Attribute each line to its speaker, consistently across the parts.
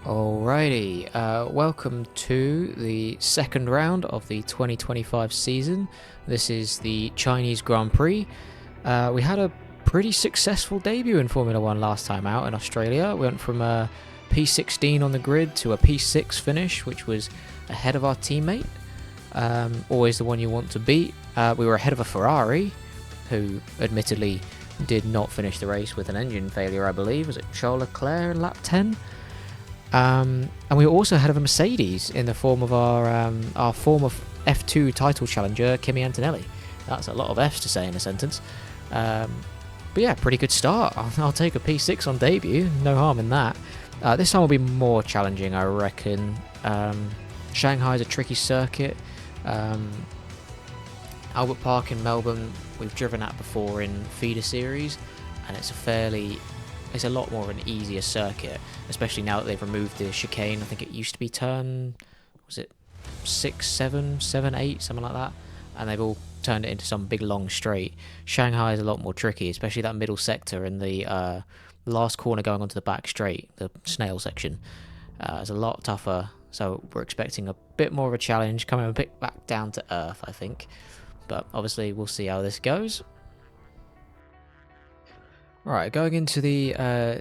Speaker 1: Alrighty, welcome to the second round of the 2025 season. This is the Chinese Grand Prix. We had a pretty successful debut in Formula 1 last time out in Australia. We went from a P16 on the grid to a P6 finish, which was ahead of our teammate. Always the one you want to beat. We were ahead of a Ferrari, who admittedly did not finish the race with an engine failure, I believe. Was it Charles Leclerc in lap 10? And we were also ahead of a Mercedes in the form of our former F2 title challenger, Kimi Antonelli. That's a lot of Fs to say in a sentence. But yeah, pretty good start. I'll take a P6 on debut. No harm in that. This time will be more challenging, I reckon. Shanghai is a tricky circuit. Albert Park in Melbourne, we've driven at before in feeder series, and it's a lot more of an easier circuit, especially now that they've removed the chicane. I think it used to be turn, was it 6, 7, 7, 8, something like that, and they've all turned it into some big long straight. Shanghai is a lot more tricky, especially that middle sector and the last corner going onto the back straight, the snail section. It's a lot tougher, so we're expecting a bit more of a challenge, coming a bit back down to earth, I think. But obviously we'll see how this goes. Right, going into the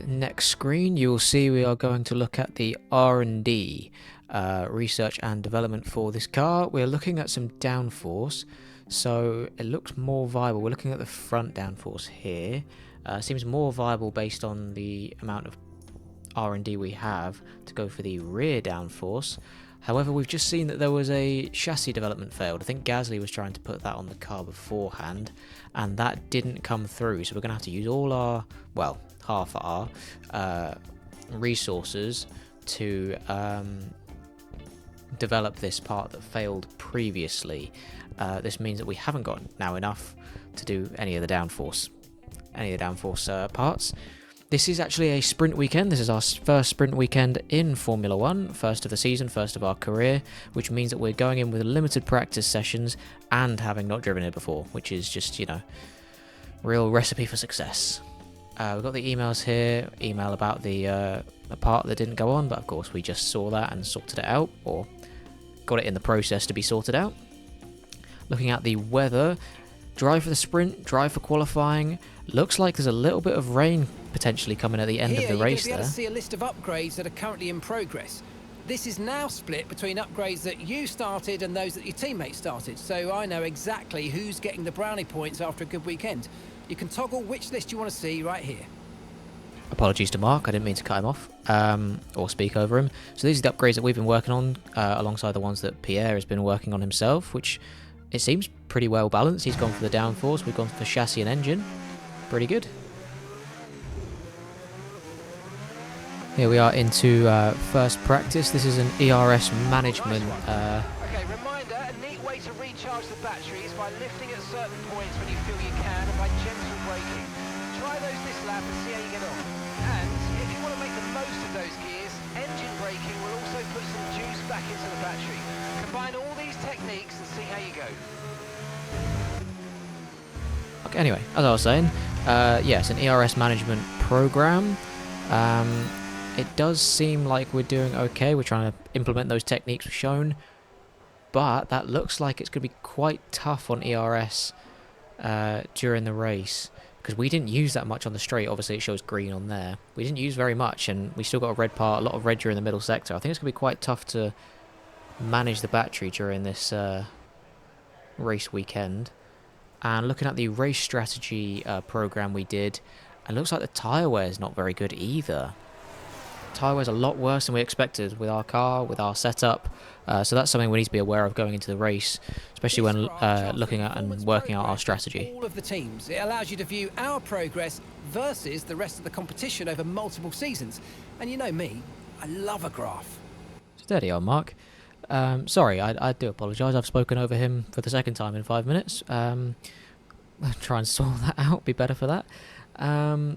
Speaker 1: next screen, you'll see we are going to look at the R&D, research and development for this car. We're looking at some downforce, so it looks more viable. We're looking at the front downforce here. Seems more viable based on the amount of R&D we have to go for the rear downforce. However, we've just seen that there was a chassis development failed. I think Gasly was trying to put that on the car beforehand, and that didn't come through. So we're going to have to use all our, well, half our resources to develop this part that failed previously. This means that we haven't got now enough to do any of the downforce parts. This is actually a sprint weekend. This is our first sprint weekend in Formula 1, first of the season, first of our career, which means that we're going in with limited practice sessions and having not driven it before, which is just, you know, real recipe for success. We've got the emails here, email about the part that didn't go on, but of course we just saw that and sorted it out, or got it in the process to be sorted out. Looking at the weather, drive for the sprint, drive for qualifying. Looks like there's a little bit of rain potentially coming at the end of the race there.
Speaker 2: You're going to be able to see a list of upgrades that are currently in progress. This is now split between upgrades that you started and those that your teammates started, so I know exactly who's getting the brownie points after a good weekend. You can toggle which list you want to see right here.
Speaker 1: Apologies to Mark, I didn't mean to cut him off or speak over him. So these are the upgrades that we've been working on alongside the ones that Pierre has been working on himself, which it seems pretty well balanced. He's gone for the downforce, we've gone for chassis and engine. Pretty good. Here we are into first practice. This is an ERS management.
Speaker 2: Okay, reminder, a neat way to recharge the batteries by lifting at certain points when you feel you can and by gentle braking. Try those this lap and see how you get on. And if you want to make the most of those gears, engine braking will also put some juice back into the battery. Combine all these techniques and see how you go.
Speaker 1: Okay, anyway, as I was saying, yes, an ERS management program. It does seem like we're doing okay. We're trying to implement those techniques we've shown, but that looks like it's going to be quite tough on ERS during the race, because we didn't use that much on the straight. Obviously, it shows green on there. We didn't use very much, and we still got a red part, a lot of red during the middle sector. I think it's going to be quite tough to manage the battery during this race weekend. And looking at the race strategy program we did, it looks like the tyre wear is not very good either. Tyre wear is a lot worse than we expected with our car, with our setup. So that's something we need to be aware of going into the race, especially when looking at and working out our strategy.
Speaker 2: All of the teams. It allows you to view our progress versus the rest of the competition over multiple seasons. And you know me, I love a graph.
Speaker 1: Steady on, Mark. Sorry, I do apologise. I've spoken over him for the second time in 5 minutes. I'll try and sort that out, be better for that.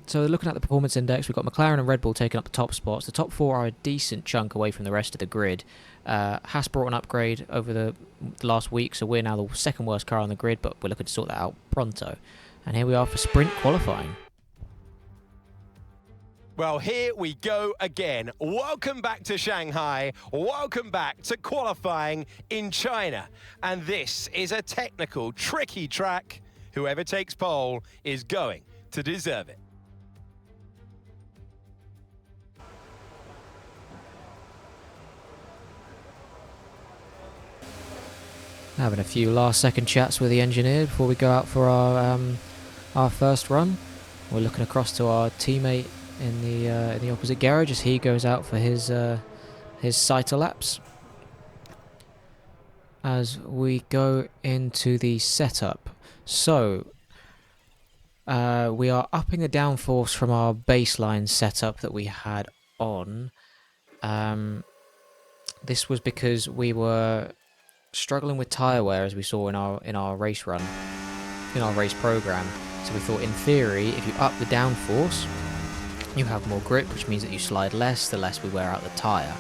Speaker 1: So looking at the performance index, we've got McLaren and Red Bull taking up the top spots. The top four are a decent chunk away from the rest of the grid. Haas brought an upgrade over the last week, so we're now the second worst car on the grid, but we're looking to sort that out pronto. And here we are for sprint qualifying.
Speaker 3: Well, here we go again. Welcome back to Shanghai. Welcome back to qualifying in China. And this is a technical, tricky track. Whoever takes pole is going to deserve it.
Speaker 1: Having a few last-second chats with the engineer before we go out for our first run. We're looking across to our teammate in the opposite garage as he goes out for his sighter laps. As we go into the setup, so we are upping the downforce from our baseline setup that we had on. This was because we were struggling with tyre wear, as we saw in our race run, in our race program. So we thought, in theory, if you up the downforce, you have more grip, which means that you slide less, the less we wear out the tyre.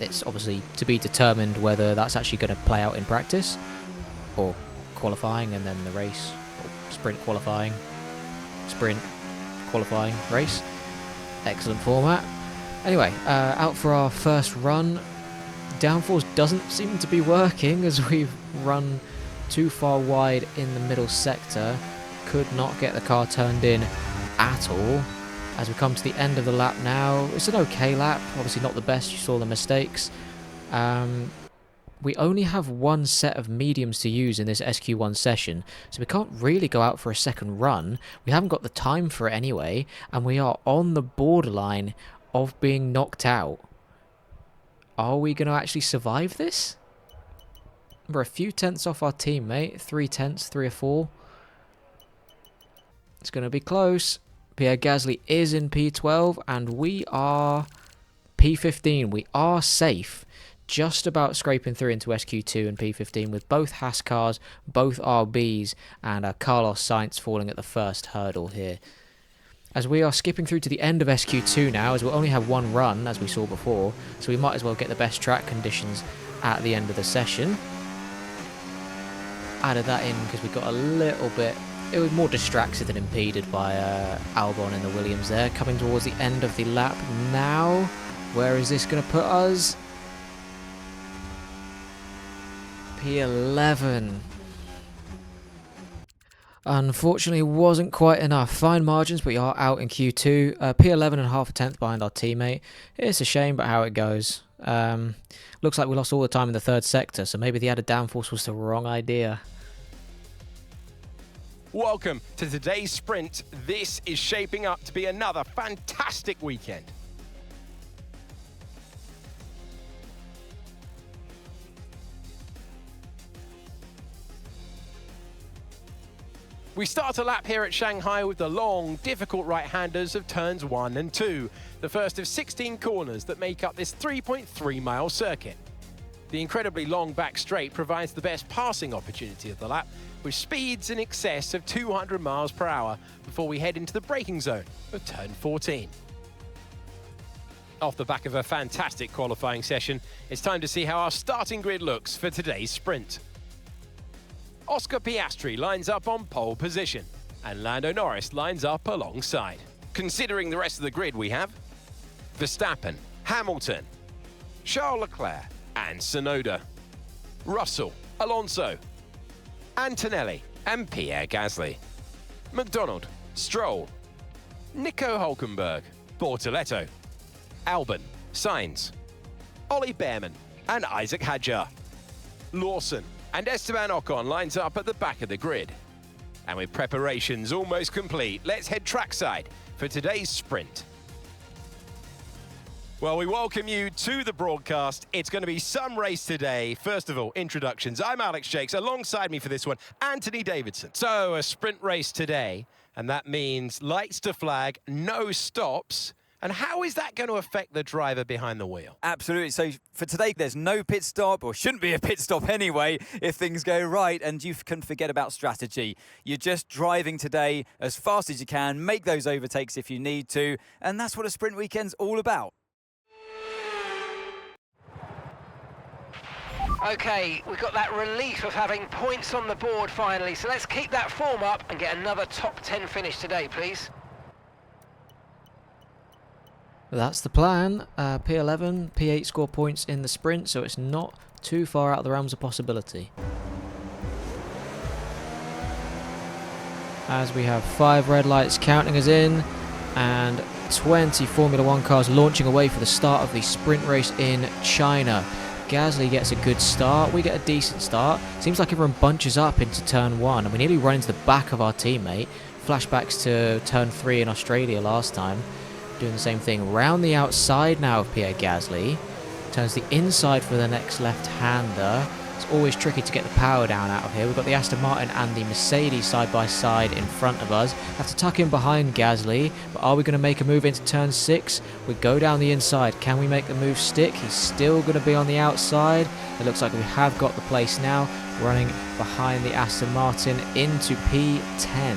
Speaker 1: It's obviously to be determined whether that's actually going to play out in practice, or qualifying and then the race, or sprint qualifying, race. Excellent format. Anyway, out for our first run. Downforce doesn't seem to be working as we've run too far wide in the middle sector. Could not get the car turned in at all. As we come to the end of the lap now, it's an okay lap, obviously not the best, you saw the mistakes. We only have one set of mediums to use in this SQ1 session, so we can't really go out for a second run. We haven't got the time for it anyway, and we are on the borderline of being knocked out. Are we going to actually survive this? We're a few tenths off our teammate, 3 tenths, 3 or 4. It's going to be close. Pierre Gasly is in P12 and we are P15. We are safe. Just about scraping through into SQ2 and P15 with both Haas cars, both RBs, and Carlos Sainz falling at the first hurdle here. As we are skipping through to the end of SQ2 now, as we'll only have one run, as we saw before, so we might as well get the best track conditions at the end of the session. Added that in because we got a little bit... It was more distracted than impeded by Albon in the Williams there. Coming towards the end of the lap now. Where is this going to put us? P11. Unfortunately, wasn't quite enough. Fine margins, but we are out in Q2. P11 and half a tenth behind our teammate. It's a shame, but how it goes. Looks like we lost all the time in the third sector, so maybe the added downforce was the wrong idea.
Speaker 3: Welcome to today's sprint. This is shaping up to be another fantastic weekend. We start a lap here at Shanghai with the long, difficult right-handers of turns 1 and 2, the first of 16 corners that make up this 3.3-mile circuit. The incredibly long back straight provides the best passing opportunity of the lap, with speeds in excess of 200 miles per hour before we head into the braking zone of turn 14. Off the back of a fantastic qualifying session, it's time to see how our starting grid looks for today's sprint. Oscar Piastri lines up on pole position, and Lando Norris lines up alongside. Considering the rest of the grid, we have Verstappen, Hamilton, Charles Leclerc and Tsunoda, Russell, Alonso, Antonelli and Pierre Gasly, McDonald, Stroll, Nico Hülkenberg, Bortoletto, Albon, Sainz, Ollie Behrman and Isaac Hadjar, Lawson and Esteban Ocon lines up at the back of the grid. And with preparations almost complete, let's head trackside for today's sprint. Well, we welcome you to the broadcast. It's going to be some race today. First of all, introductions. I'm Alex Jakes. Alongside me for this one, Anthony Davidson. So, a sprint race today, and that means lights to flag, no stops. And how is that going to affect the driver behind the wheel?
Speaker 4: Absolutely. So for today, there's no pit stop, or shouldn't be a pit stop anyway, if things go right, and you can forget about strategy. You're just driving today as fast as you can, make those overtakes if you need to, and that's what a sprint weekend's all about.
Speaker 2: Okay, we've got that relief of having points on the board finally, so let's keep that form up and get another top 10 finish today, please.
Speaker 1: That's the plan. P11, P8 score points in the sprint, so it's not too far out of the realms of possibility. As we have 5 red lights counting us in, and 20 Formula 1 cars launching away for the start of the sprint race in China. Gasly gets a good start, we get a decent start. Seems like everyone bunches up into turn 1, and we nearly run into the back of our teammate. Flashbacks to turn 3 in Australia last time. Doing the same thing. Round the outside now of Pierre Gasly. Turns the inside for the next left-hander. It's always tricky to get the power down out of here. We've got the Aston Martin and the Mercedes side by side in front of us. Have to tuck in behind Gasly, but are we going to make a move into turn 6? We go down the inside. Can we make the move stick? He's still going to be on the outside. It looks like we have got the place now. Running behind the Aston Martin into P10.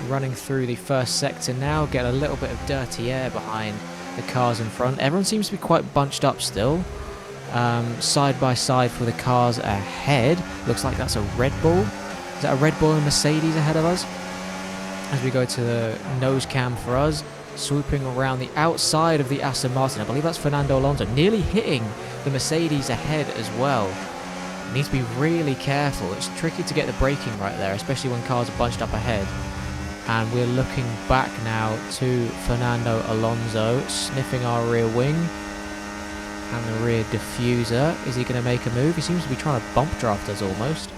Speaker 1: Running through the first sector now. Get a little bit of dirty air behind the cars in front. Everyone seems to be quite bunched up still. Side by side for the cars ahead. Looks like that's a Red Bull. Is that a Red Bull and Mercedes ahead of us? As we go to the nose cam for us, swooping around the outside of the Aston Martin. I believe that's Fernando Alonso, nearly hitting the Mercedes ahead as well. Needs to be really careful. It's tricky to get the braking right there, especially when cars are bunched up ahead. And we're looking back now to Fernando Alonso, sniffing our rear wing. And the rear diffuser. Is he going to make a move? He seems to be trying to bump draft us almost.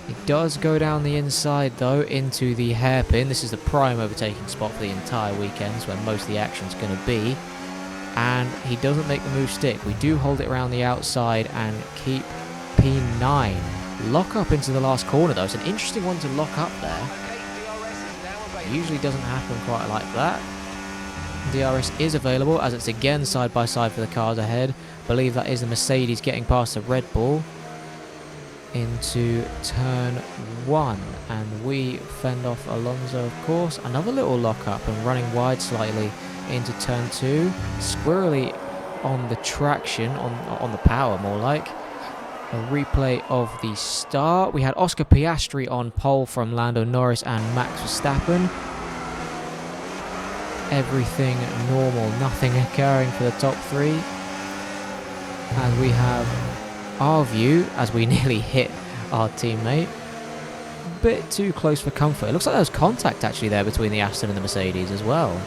Speaker 1: He does go down the inside though into the hairpin. This is the prime overtaking spot for the entire weekends where most of the action's going to be. And he doesn't make the move stick. We do hold it around the outside and keep P9. Lock up into the last corner though. It's an interesting one to lock up there. Usually doesn't happen quite like that. DRS is available as it's again side by side for the cars ahead. Believe that is the Mercedes getting past the Red Bull into turn 1, and we fend off Alonso of course. Another little lock up and running wide slightly into turn 2. Squirrely on the traction, on the power more like. A replay of the start. We had Oscar Piastri on pole from Lando Norris and Max Verstappen. Everything normal, nothing occurring for the top 3. And we have our view as we nearly hit our teammate. A bit too close for comfort. It looks like there was contact actually there between the Aston and the Mercedes as well.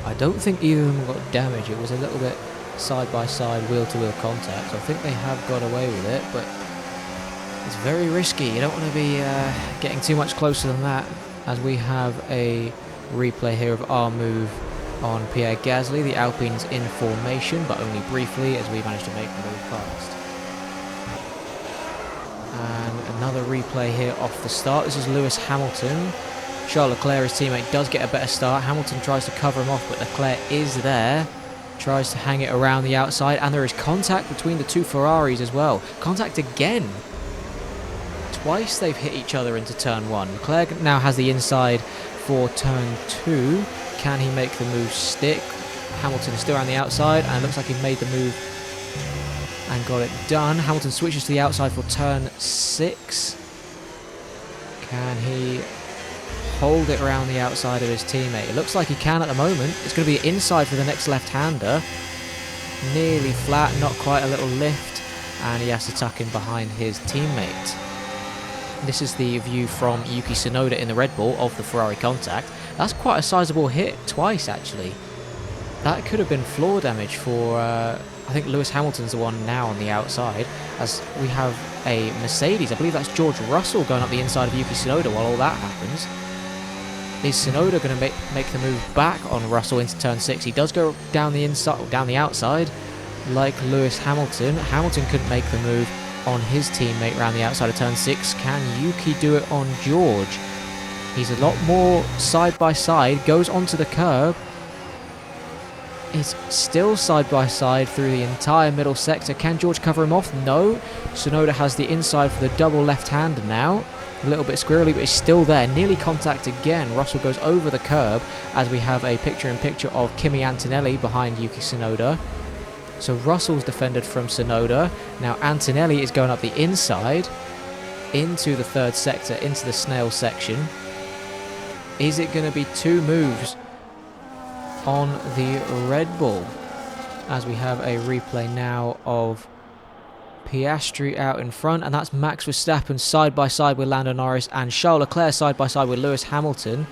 Speaker 1: I don't think either of them got damage. It was a little bit side by side, wheel to wheel contact. So I think they have got away with it, but it's very risky. You don't want to be getting too much closer than that, as we have a replay here of our move on Pierre Gasly. The Alpine's in formation, but only briefly as we managed to make the move past. And another replay here off the start. This is Lewis Hamilton. Charles Leclerc, his teammate, does get a better start. Hamilton tries to cover him off, but Leclerc is there. Tries to hang it around the outside, and there is contact between the two Ferraris as well. Contact again. Twice they've hit each other into turn 1. Leclerc now has the inside for turn 2. Can he make the move stick? Hamilton is still around the outside, and it looks like he made the move and got it done. Hamilton switches to the outside for turn 6. Can he hold it around the outside of his teammate? It looks like he can at the moment. It's going to be inside for the next left-hander. Nearly flat, not quite a little lift, and he has to tuck in behind his teammate. This is the view from Yuki Tsunoda in the Red Bull of the Ferrari contact. That's quite a sizable hit, twice actually. That could have been floor damage for, I think Lewis Hamilton's the one now on the outside, as we have a Mercedes. I believe that's George Russell going up the inside of Yuki Tsunoda while all that happens. Is Tsunoda going to make the move back on Russell into turn 6? He does go down the inside, down the outside, like Lewis Hamilton. Hamilton couldn't make the move on his teammate around the outside of turn 6. Can Yuki do it on George? He's a lot more side by side, goes onto the curb. It's still side by side through the entire middle sector. Can George cover him off? No. Tsunoda has the inside for the double left-hander now. A little bit squirrely, but he's still there. Nearly contact again. Russell goes over the curb as we have a picture-in-picture of Kimi Antonelli behind Yuki Tsunoda. So Russell's defended from Tsunoda. Now Antonelli is going up the inside into the third sector, into the snail section. Is it going to be 2 moves on the Red Bull. As we have a replay now of Piastri out in front, and that's Max Verstappen side by side with Lando Norris, and Charles Leclerc side by side with Lewis Hamilton.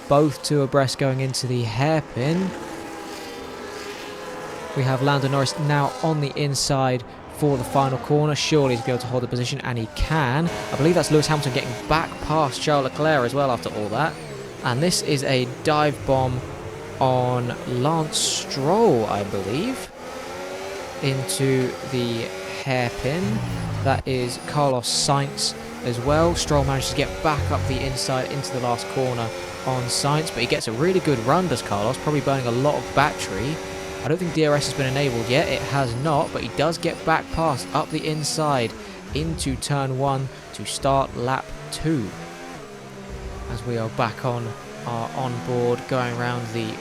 Speaker 1: Both two abreast going into the hairpin. We have Lando Norris now on the inside for the final corner. Surely he's going to be able to hold the position, and he can. I believe that's Lewis Hamilton getting back past Charles Leclerc as well after all that. And this is a dive bomb on Lance Stroll, I believe, into the hairpin. That is Carlos Sainz as well. Stroll managed to get back up the inside into the last corner on Sainz, but he gets a really good run, does Carlos, probably burning a lot of battery. I don't think DRS has been enabled yet. It has not, but he does get back past up the inside into turn 1 to start lap 2. As we are back on our onboard, going around the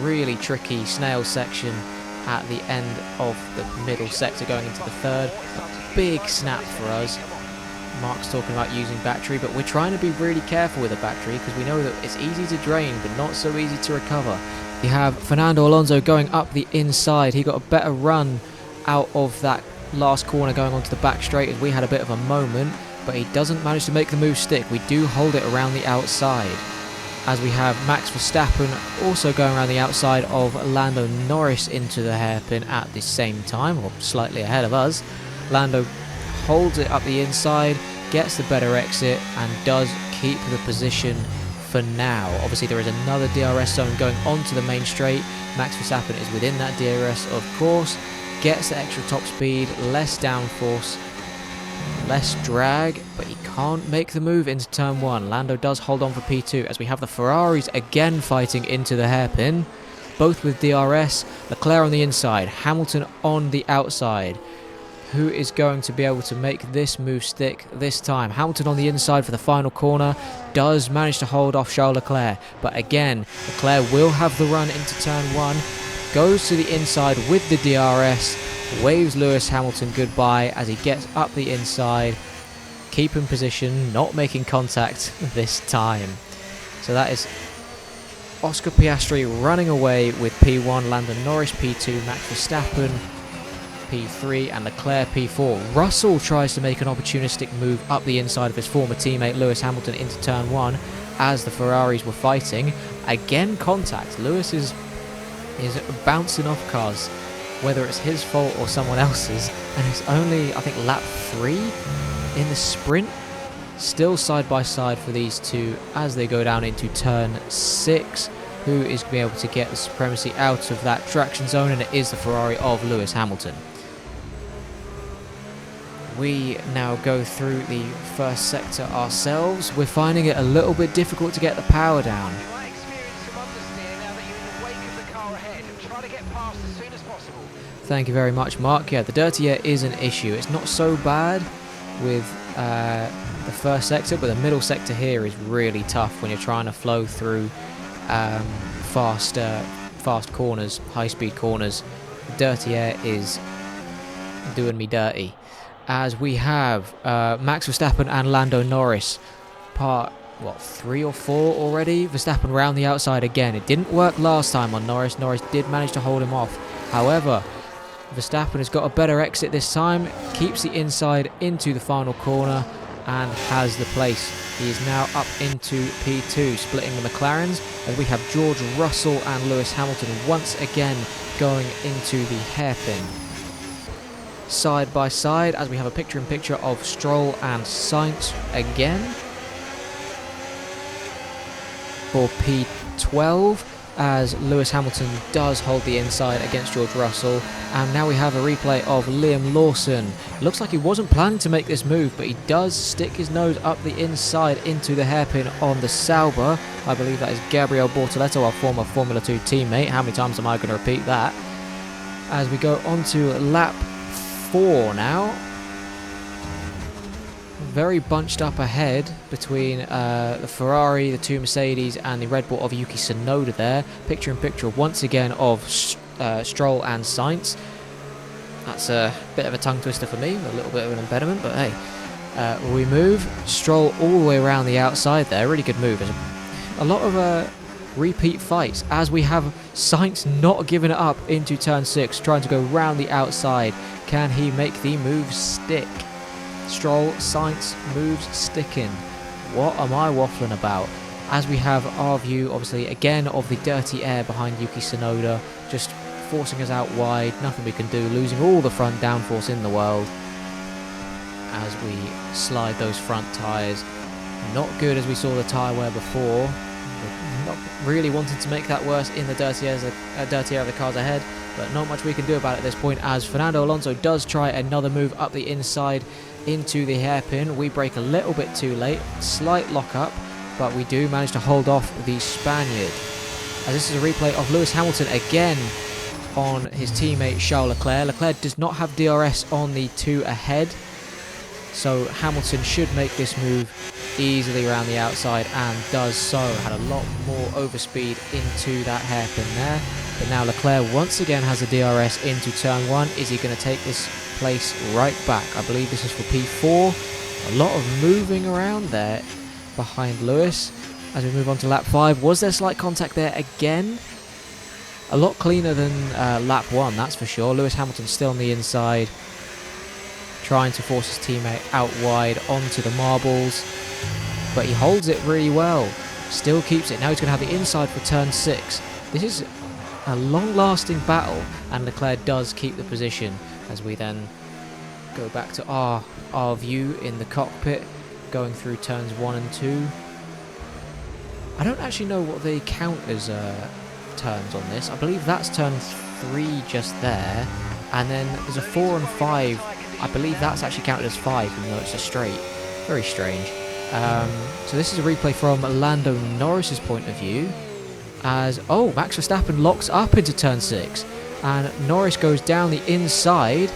Speaker 1: really tricky snail section at the end of the middle sector going into the third. A big snap for us. Mark's talking about using battery, but we're trying to be really careful with the battery because we know that it's easy to drain but not so easy to recover. You have Fernando Alonso going up the inside. He got a better run out of that last corner going onto the back straight as we had a bit of a moment, but he doesn't manage to make the move stick. We do hold it around the outside. As we have Max Verstappen also going around the outside of Lando Norris into the hairpin at the same time, or slightly ahead of us. Lando holds it up the inside, gets the better exit, and does keep the position for now. Obviously there is another DRS zone going onto the main straight. Max Verstappen is within that DRS, of course, gets the extra top speed, less downforce, less drag, but he can't make the move into turn 1. Lando does hold on for P2 as we have the Ferraris again fighting into the hairpin, both with DRS. Leclerc on the inside, Hamilton on the outside. Who is going to be able to make this move stick this time? Hamilton on the inside for the final corner, does manage to hold off Charles Leclerc, but again, Leclerc will have the run into turn 1, goes to the inside with the DRS, waves Lewis Hamilton goodbye as he gets up the inside, keeping position, not making contact this time. So that is Oscar Piastri running away with P1, Lando Norris P2, Max Verstappen P3 and Leclerc P4. Russell tries to make an opportunistic move up the inside of his former teammate Lewis Hamilton into turn 1 as the Ferraris were fighting. Again contact. Lewis is bouncing off cars, whether it's his fault or someone else's, and it's only, I think, lap 3 in the sprint. Still side by side for these two as they go down into turn 6. Who is going to be able to get the supremacy out of that traction zone, and it is the Ferrari of Lewis Hamilton. We now go through the first sector ourselves. We're finding it a little bit difficult to get the power down.
Speaker 2: You might experience some understeer now that you're in the wake of the car ahead. Try to get past as soon as possible.
Speaker 1: Thank you very much, Mark. Yeah, the dirty air is an issue. It's not so bad with the first sector, but the middle sector here is really tough when you're trying to flow through fast corners, high-speed corners. Dirty air is doing me dirty. As we have Max Verstappen and Lando Norris, part 3 or 4 already. Verstappen round the outside again. It didn't work last time on Norris. Norris did manage to hold him off. However, Verstappen has got a better exit this time, keeps the inside into the final corner and has the place. He is now up into P2, splitting the McLarens, as we have George Russell and Lewis Hamilton once again going into the hairpin. Side by side, as we have a picture-in-picture of Stroll and Sainz again for P12, as Lewis Hamilton does hold the inside against George Russell. And now we have a replay of Liam Lawson. Looks like he wasn't planning to make this move, but he does stick his nose up the inside into the hairpin on the Sauber. I believe that is Gabriel Bortoletto, our former Formula 2 teammate. How many times am I going to repeat that? As we go on to lap 4 now. Very bunched up ahead between the Ferrari, the 2 Mercedes and the Red Bull of Yuki Tsunoda there. Picture in picture once again of Stroll and Sainz. That's a bit of a tongue twister for me, a little bit of an impediment, but hey. We move Stroll all the way around the outside there. Really good move. a lot of repeat fights, as we have Sainz not giving it up into turn 6, trying to go round the outside. Can he make the move stick? Stroll, Sainz, moves sticking. What am I waffling about? As we have our view, obviously, again, of the dirty air behind Yuki Tsunoda, just forcing us out wide. Nothing we can do, losing all the front downforce in the world as we slide those front tyres. Not good as we saw the tyre wear before. Not really wanting to make that worse in the dirty air of the cars ahead, but not much we can do about it at this point, as Fernando Alonso does try another move up the inside into the hairpin. We brake a little bit too late, slight lock up, but we do manage to hold off the Spaniard. As this is a replay of Lewis Hamilton again on his teammate Charles Leclerc. Leclerc does not have DRS on the 2 ahead, so Hamilton should make this move easily around the outside, and does so. Had a lot more overspeed into that hairpin there, but now Leclerc once again has a DRS into turn 1. Is he going to take this place right back? I believe this is for P4. A lot of moving around there behind Lewis as we move on to lap 5. Was there slight contact there again? A lot cleaner than lap 1, that's for sure. Lewis Hamilton still on the inside, trying to force his teammate out wide onto the marbles, but he holds it really well. Still keeps it. Now he's going to have the inside for turn 6. This is a long-lasting battle, and Leclerc does keep the position as we then go back to our view in the cockpit, going through turns 1 and 2. I don't actually know what they count as turns on this. I believe that's turn 3 just there, and then there's a 4 and 5. I believe that's actually counted as 5, even though it's a straight. Very strange. So this is a replay from Lando Norris's point of view, as Max Verstappen locks up into turn 6, and Norris goes down the inside.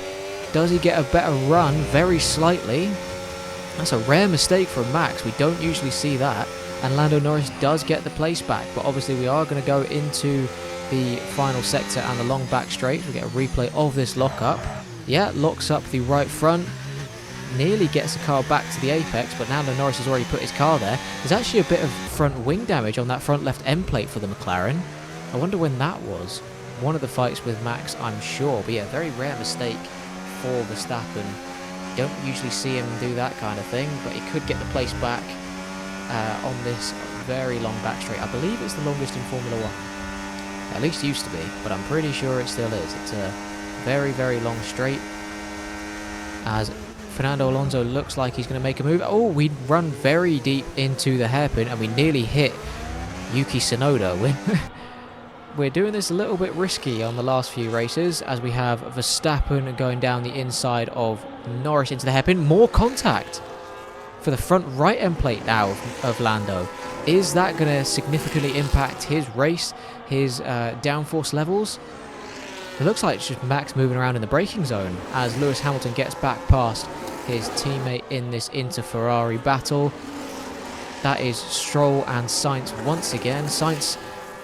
Speaker 1: Does he get a better run? Very slightly. That's a rare mistake from Max. We don't usually see that, and Lando Norris does get the place back, but obviously we are going to go into the final sector and the long back straight. We get a replay of this lockup. Yeah, locks up the right front, nearly gets the car back to the apex, but Lando Norris has already put his car there. There's actually a bit of front wing damage on that front left end plate for the McLaren. I wonder when that was. One of the fights with Max, I'm sure, but yeah, very rare mistake for Verstappen. You don't usually see him do that kind of thing, but he could get the place back on this very long back straight. I believe it's the longest in Formula 1. At least used to be, but I'm pretty sure it still is. It's a very, very long straight, as Fernando Alonso looks like he's going to make a move. We run very deep into the hairpin, and we nearly hit Yuki Tsunoda. We're doing this a little bit risky on the last few races, as we have Verstappen going down the inside of Norris into the hairpin. More contact for the front right end plate now of Lando. Is that going to significantly impact his race, his downforce levels? It looks like it's just Max moving around in the braking zone as Lewis Hamilton gets back past his teammate in this inter-Ferrari battle. That is Stroll and Sainz once again. Sainz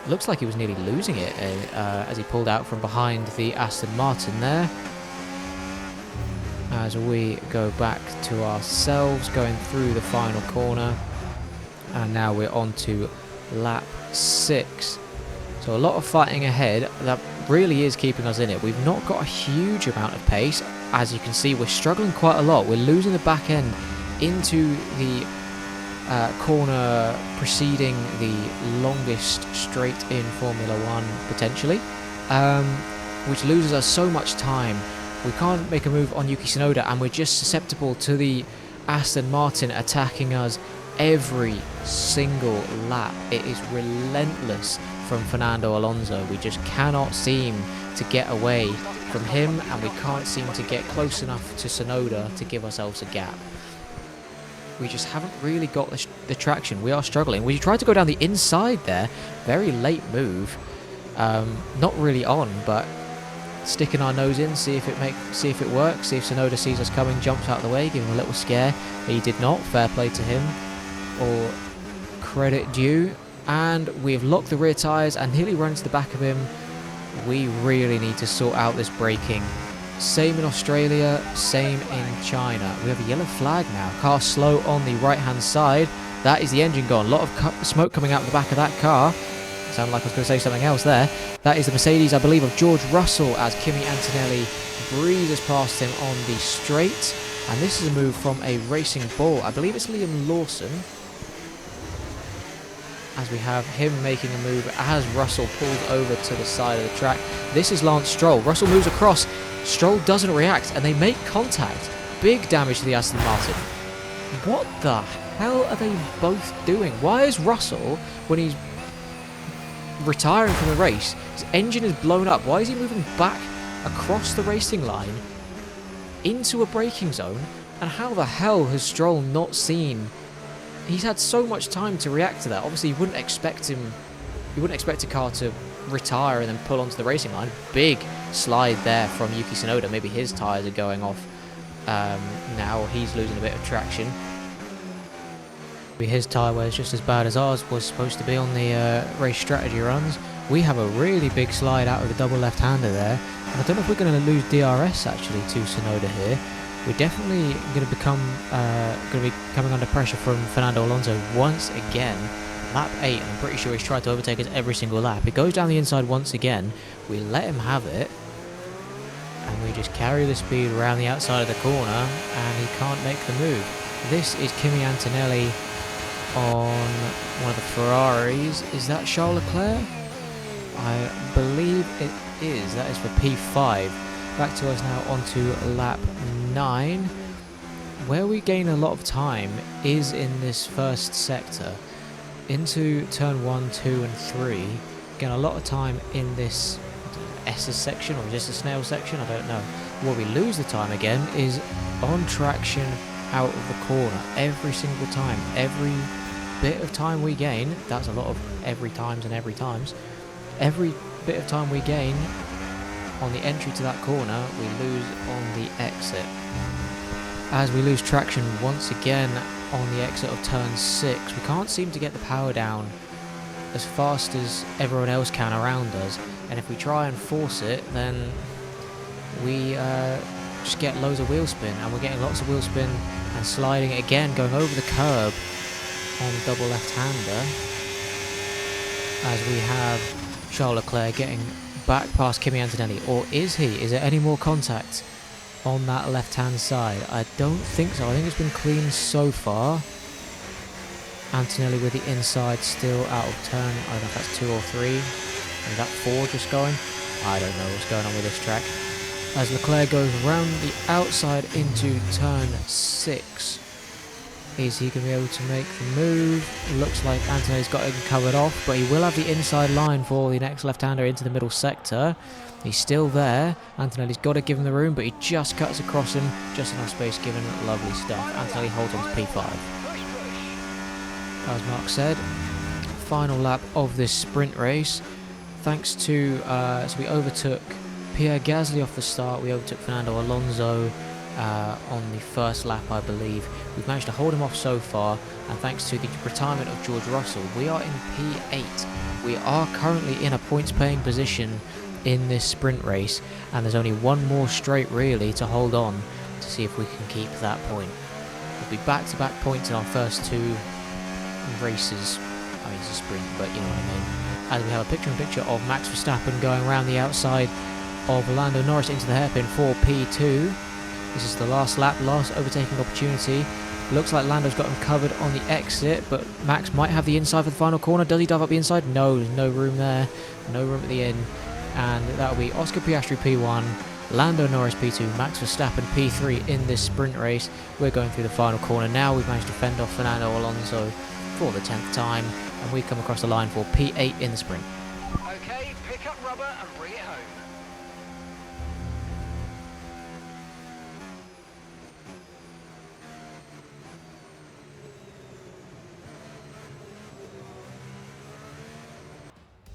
Speaker 1: looks like he was nearly losing it as he pulled out from behind the Aston Martin there. As we go back to ourselves, going through the final corner. And now we're on to lap 6. So a lot of fighting ahead. That really is keeping us in it. We've not got a huge amount of pace. As you can see, we're struggling quite a lot. We're losing the back end into the corner preceding the longest straight in Formula 1 potentially, which loses us so much time. We can't make a move on Yuki Tsunoda, and we're just susceptible to the Aston Martin attacking us every single lap. It is relentless from Fernando Alonso. We just cannot seem to get away from him, and we can't seem to get close enough to Tsunoda to give ourselves a gap. We just haven't really got the traction. We are struggling. We tried to go down the inside there. Very late move. Not really on, but sticking our nose in, see if it works, see if Tsunoda sees us coming, jumps out of the way, give him a little scare. He did not. Fair play to him, or credit due. And we've locked the rear tyres and nearly run into the back of him. We really need to sort out this braking. Same in Australia, same in China. We have a yellow flag now. Car slow on the right hand side. That is the engine gone. A lot of smoke coming out of the back of that car. Sounded like I was going to say something else there. That is the Mercedes, I believe, of George Russell as Kimi Antonelli breezes past him on the straight. And this is a move from a racing bull. I believe it's Liam Lawson. As we have him making a move as Russell pulls over to the side of the track. This is Lance Stroll. Russell moves across. Stroll doesn't react and they make contact. Big damage to the Aston Martin. What the hell are they both doing? Why is Russell, when he's retiring from the race, his engine is blown up? Why is he moving back across the racing line into a braking zone? And how the hell has Stroll not seen? He's had so much time to react to that. Obviously, you wouldn't expect a car to retire and then pull onto the racing line. Big slide there from Yuki Tsunoda. Maybe his tyres are going off now. He's losing a bit of traction. His tyre wear is just as bad as ours was supposed to be on the race strategy runs. We have a really big slide out of the double left-hander there. And I don't know if we're going to lose DRS actually to Tsunoda here. We're definitely going to be coming under pressure from Fernando Alonso once again. Lap 8, I'm pretty sure he's tried to overtake us every single lap. He goes down the inside once again. We let him have it. And we just carry the speed around the outside of the corner. And he can't make the move. This is Kimi Antonelli on one of the Ferraris. Is that Charles Leclerc? I believe it is. That is for P5. Back to us now onto lap 9. Where we gain a lot of time is in this first sector. Into turn 1, 2 and 3. Gain a lot of time in this S's section, or just a snail section, I don't know. Where we lose the time again is on traction out of the corner. Every single time. Every bit of time we gain, that's a lot of every times and every times. Every bit of time we gain on the entry to that corner, we lose on the exit. As we lose traction once again on the exit of turn 6, we can't seem to get the power down as fast as everyone else can around us, and if we try and force it, then we just get loads of wheel spin, and we're getting lots of wheel spin and sliding again, going over the curb on the double left-hander, as we have Charles Leclerc getting back past Kimi Antonelli. Or is he? Is there any more contact on that left-hand side? I don't think so. I think it's been clean so far. Antonelli with the inside still out of turn. I don't know if that's 2 or 3. Is that 4 just going? I don't know what's going on with this track. As Leclerc goes round the outside into turn 6. Is he going to be able to make the move? Looks like Antonelli's got him covered off, but he will have the inside line for the next left-hander into the middle sector. He's still there. Antonelli's got to give him the room, but he just cuts across him. Just enough space given. Lovely stuff. Antonelli holds on to P5. As Mark said, final lap of this sprint race. Thanks to, so we overtook Pierre Gasly off the start. We overtook Fernando Alonso on the first lap, I believe. We've managed to hold him off so far, and thanks to the retirement of George Russell, we are in P8. We are currently in a points-paying position in this sprint race, and there's only one more straight really to hold on to see if we can keep that point. We'll be back-to-back points in our first 2 races. I mean, it's a sprint, but you know what I mean. As we have a picture-in-picture of Max Verstappen going around the outside of Lando Norris into the hairpin for P2. This is the last lap, last overtaking opportunity. Looks like Lando's got him covered on the exit, but Max might have the inside for the final corner. Does he dive up the inside? No, there's no room there. No room at the end. And that'll be Oscar Piastri P1, Lando Norris P2, Max Verstappen P3 in this sprint race. We're going through the final corner now. We've managed to fend off Fernando Alonso for the 10th time, and we come across the line for P8 in the sprint.
Speaker 2: Okay, pick up rubber and bring it home.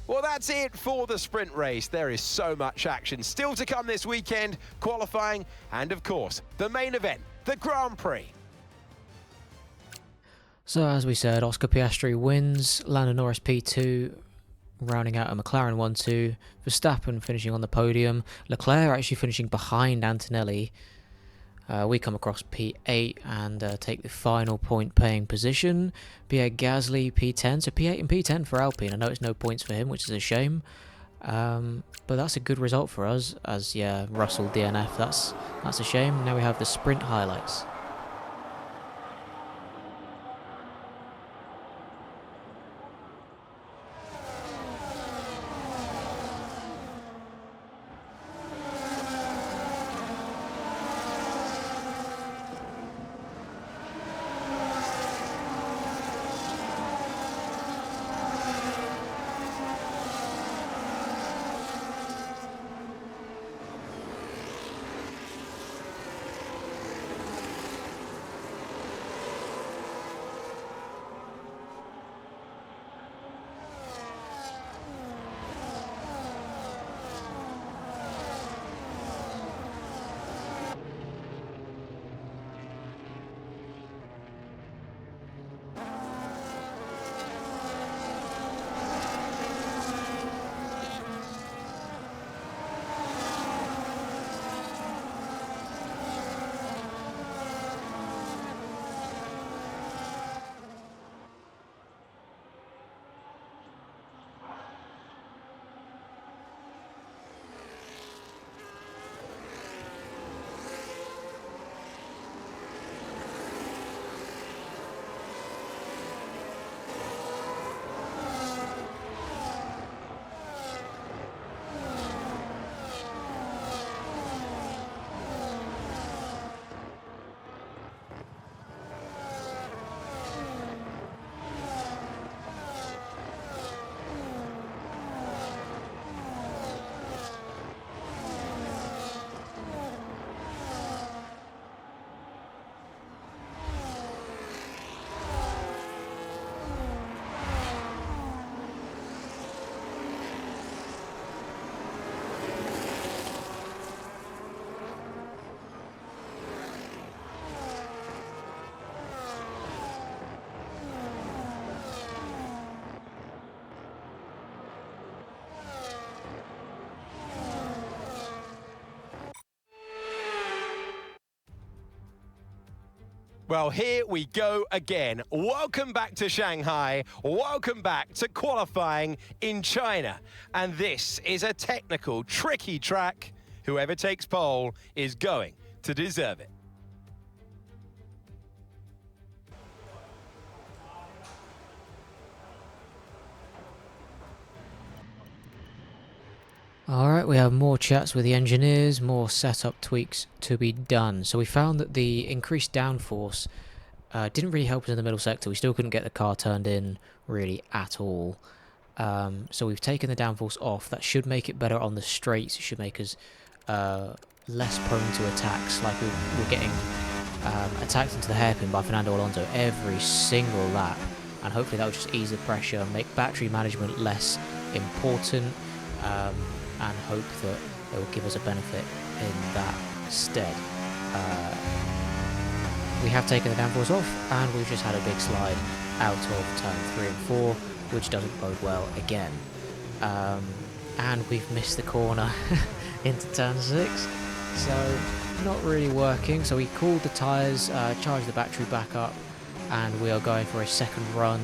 Speaker 3: Well, that's it for the sprint race. There is so much action still to come this weekend, qualifying, and of course, the main event, the Grand Prix.
Speaker 1: So as we said, Oscar Piastri wins, Lando Norris P2, rounding out a McLaren 1-2, Verstappen finishing on the podium, Leclerc actually finishing behind Antonelli. We come across P8 and take the final point-paying position. Pierre Gasly, P10. So P8 and P10 for Alpine. I know it's no points for him, which is a shame. But that's a good result for us, as yeah, Russell DNF. That's a shame. Now we have the sprint highlights.
Speaker 3: Well, here we go again. Welcome back to Shanghai. Welcome back to qualifying in China. And this is a technical, tricky track. Whoever takes pole is going to deserve it.
Speaker 1: Alright, we have more chats with the engineers, more setup tweaks to be done. So we found that the increased downforce didn't really help us in the middle sector. We still couldn't get the car turned in really at all. So we've taken the downforce off. That should make it better on the straights. It should make us less prone to attacks, like we're getting attacked into the hairpin by Fernando Alonso every single lap. And hopefully that will just ease the pressure, make battery management less important. And hope that it will give us a benefit in that stead. We have taken the downforce off, and we've just had a big slide out of turn 3 and 4, which doesn't bode well again. And we've missed the corner into turn 6, so not really working. So we cooled the tyres, charged the battery back up, and we are going for a second run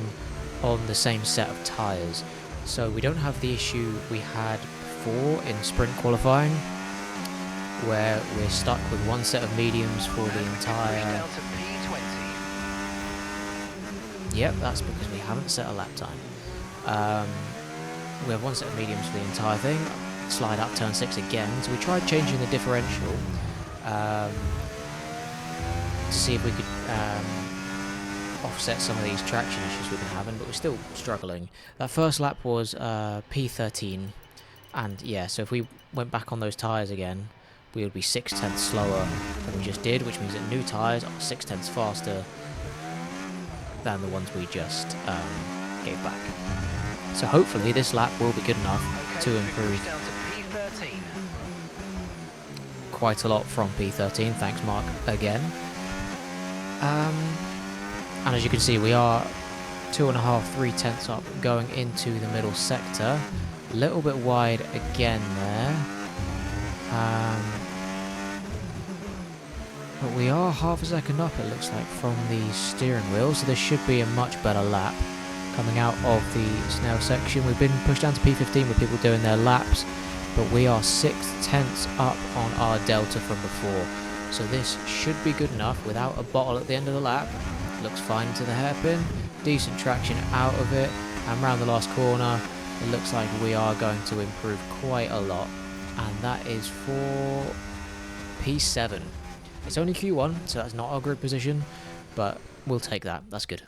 Speaker 1: on the same set of tyres. So we don't have the issue we had before in sprint qualifying, where we're stuck with one set of mediums for the entire... Yep, that's because we haven't set a lap time. We have one set of mediums for the entire thing. Slide up turn 6 again. So we tried changing the differential to see if we could offset some of these traction issues we've been having, but we're still struggling. That first lap was P13, and yeah, so if we went back on those tyres again, we would be 6/10 slower than we just did, which means that new tyres are 6/10 faster than the ones we just gave back. So hopefully this lap will be good enough to improve quite a lot from P13. Thanks, Mark, again. And as you can see, we are 2.5–3 up going into the middle sector. A little bit wide again there. But we are half a second up, it looks like, from the steering wheel, so this should be a much better lap. Coming out of the snail section, we've been pushed down to P15 with people doing their laps, but we are 6/10 up on our delta from before. So this should be good enough without a bottle at the end of the lap. Looks fine to the hairpin, decent traction out of it, and round the last corner, it looks like we are going to improve quite a lot, and that is for P7. It's only Q1, so that's not our grid position, but we'll take that. That's good.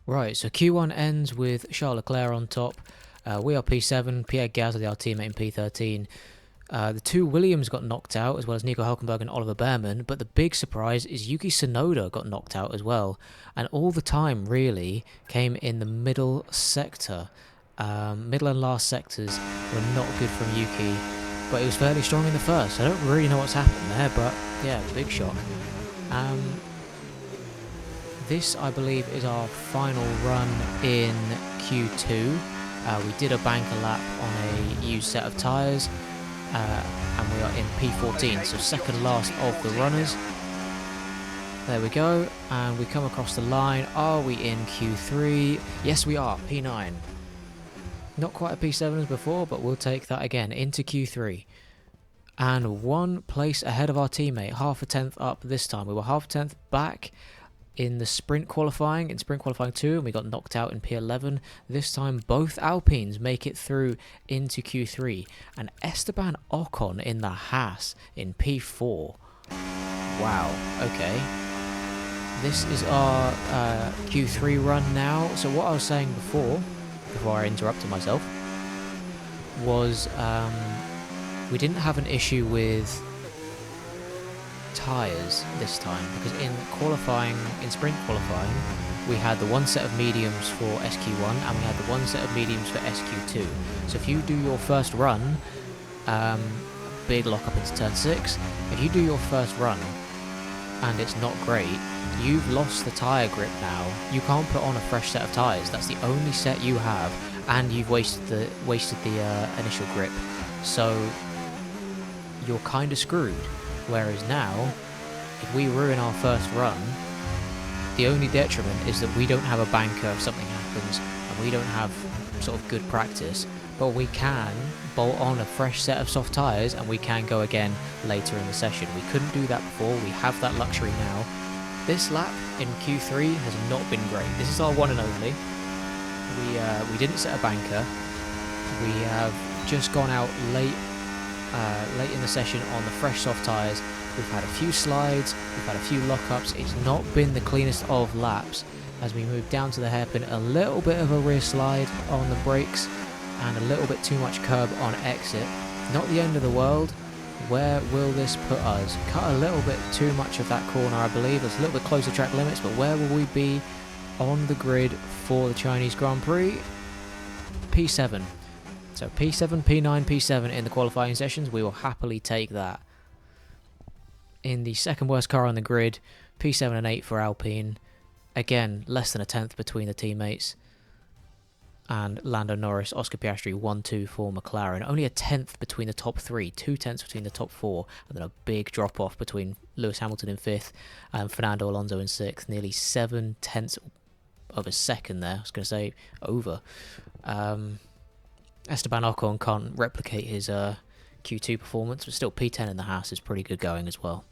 Speaker 1: Right, so Q1 ends with Charles Leclerc on top. We are P7, Pierre Gasly, our teammate, in P13. The two Williams got knocked out, as well as Nico Hülkenberg and Oliver Behrman, but the big surprise is Yuki Tsunoda got knocked out as well. And all the time, really, came in the middle sector. Middle and last sectors were not good from Yuki, but he was fairly strong in the first. I don't really know what's happened there, but yeah, big shock. This, I believe, is our final run in Q2. We did a banker lap on a used set of tyres, and we are in P14, so second last of the runners. There we go, and we come across the line. Are we in Q3? Yes, we are, P9. Not quite a P7 as before, but we'll take that again into Q3. And 1 place ahead of our teammate, half a tenth up this time. We were half a tenth back in the sprint qualifying, in sprint qualifying 2, and we got knocked out in P11. This time, both Alpines make it through into Q3. And Esteban Ocon in the Haas in P4. Wow, okay. This is our Q3 run now. So what I was saying before I interrupted myself, was we didn't have an issue with tyres this time, because in sprint qualifying, we had the 1 set of mediums for SQ1 and we had the 1 set of mediums for SQ2. So if you do your first run, big lock up into turn 6, if you do your first run and it's not great, you've lost the tyre grip now. You can't put on a fresh set of tyres. That's the only set you have, and you've wasted the initial grip. So you're kind of screwed. Whereas now, if we ruin our first run, the only detriment is that we don't have a banker if something happens, and we don't have sort of good practice. But we can bolt on a fresh set of soft tyres, and we can go again later in the session. We couldn't do that before. We have that luxury now. This lap in Q3 has not been great. This is our one and only. We didn't set a banker. We have just gone out late in the session on the fresh soft tyres. We've had a few slides, we've had a few lockups. It's not been the cleanest of laps. As we move down to the hairpin, a little bit of a rear slide on the brakes and a little bit too much curb on exit. Not the end of the world. Where will this put us? Cut a little bit too much of that corner, I believe. It's a little bit close to track limits, but where will we be on the grid for the Chinese Grand Prix? P7. So P7, P9, P7 in the qualifying sessions. We will happily take that. In the second worst car on the grid, P7 and 8 for Alpine. Again, less than a tenth between the teammates. And Lando Norris, Oscar Piastri, 1-2 for McLaren. Only a tenth between the top 3, 2 tenths between the top 4, and then a big drop off between Lewis Hamilton in 5th and Fernando Alonso in 6th. Nearly 7 tenths of a second there. I was going to say over. Esteban Ocon can't replicate his Q2 performance, but still P10 in the Haas is pretty good going as well.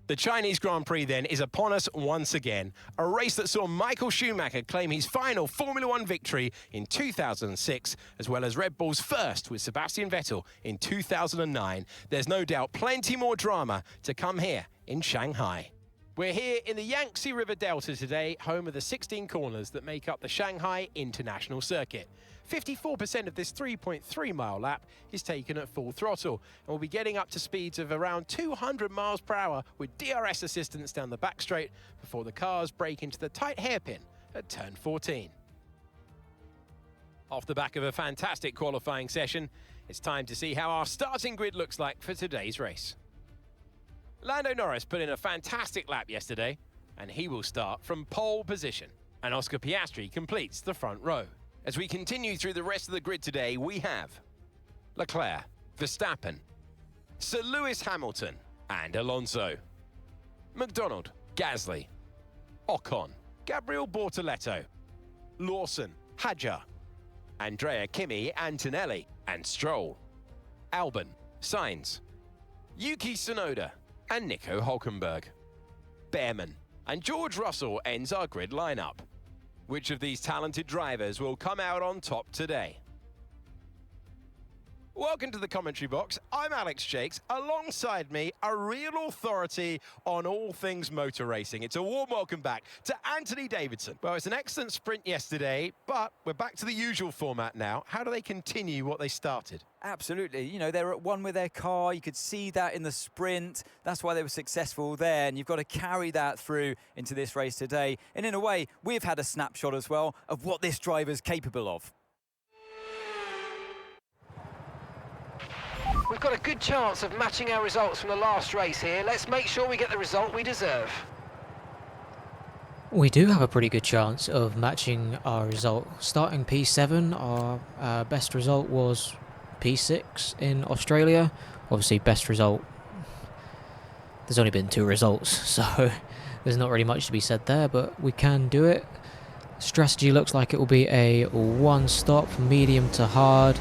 Speaker 3: The Chinese Grand Prix then is upon us once again. A race that saw Michael Schumacher claim his final Formula One victory in 2006, as well as Red Bull's first with Sebastian Vettel in 2009. There's no doubt plenty more drama to come here in Shanghai. We're here in the Yangtze River Delta today, home of the 16 corners that make up the Shanghai International Circuit. 54% of this 3.3-mile lap is taken at full throttle, and we'll be getting up to speeds of around 200 miles per hour with DRS assistance down the back straight before the cars break into the tight hairpin at turn 14. Off the back of a fantastic qualifying session, it's time to see how our starting grid looks like for today's race. Lando Norris put in a fantastic lap yesterday, and he will start from pole position, and Oscar Piastri completes the front row. As we continue through the rest of the grid today, we have Leclerc, Verstappen, Sir Lewis Hamilton and Alonso, McDonald, Gasly, Ocon, Gabriel Bortoletto, Lawson, Hadjar, Andrea Kimi Antonelli and Stroll, Albon, Sainz, Yuki Tsunoda and Nico Hülkenberg, Behrman and George Russell ends our grid lineup. Which of these talented drivers will come out on top today? Welcome to the commentary box. I'm Alex Jakes. Alongside me, a real authority on all things motor racing. It's a warm welcome back to Anthony Davidson. Well, it's an excellent sprint yesterday, but we're back to the usual format now. How do they continue what they started?
Speaker 4: Absolutely. You know, they're at one with their car. You could see that in the sprint. That's why they were successful there. And you've got to carry that through into this race today. And in a way, we've had a snapshot as well of what this driver's capable of.
Speaker 2: We've got a good chance of matching our results from the last race here. Let's make sure we get the result we deserve.
Speaker 1: We do have a pretty good chance of matching our result. Starting P7, our best result was P6 in Australia. Obviously, best result. There's only been 2 results, so there's not really much to be said there, but we can do it. Strategy looks like it will be a one-stop, medium to hard,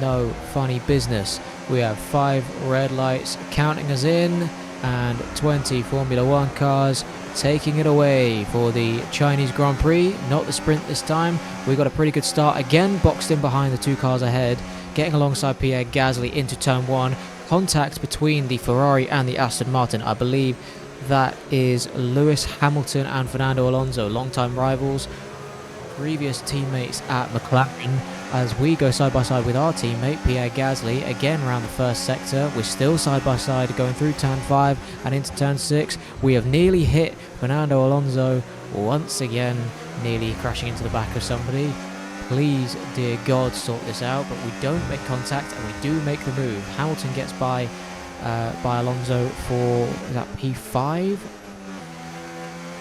Speaker 1: no funny business. We have 5 red lights counting us in, and 20 Formula 1 cars taking it away for the Chinese Grand Prix. Not the sprint this time. We got a pretty good start again, boxed in behind the 2 cars ahead, getting alongside Pierre Gasly into turn 1. Contact between the Ferrari and the Aston Martin. I believe that is Lewis Hamilton and Fernando Alonso, long-time rivals, previous teammates at McLaren, as we go side by side with our teammate Pierre Gasly again around the first sector. We're still side by side going through turn 5 and into turn 6. We have nearly hit Fernando Alonso once again, nearly crashing into the back of somebody. Please, dear God, sort this out. But we don't make contact and we do make the move. Hamilton gets by Alonso for, is that P5?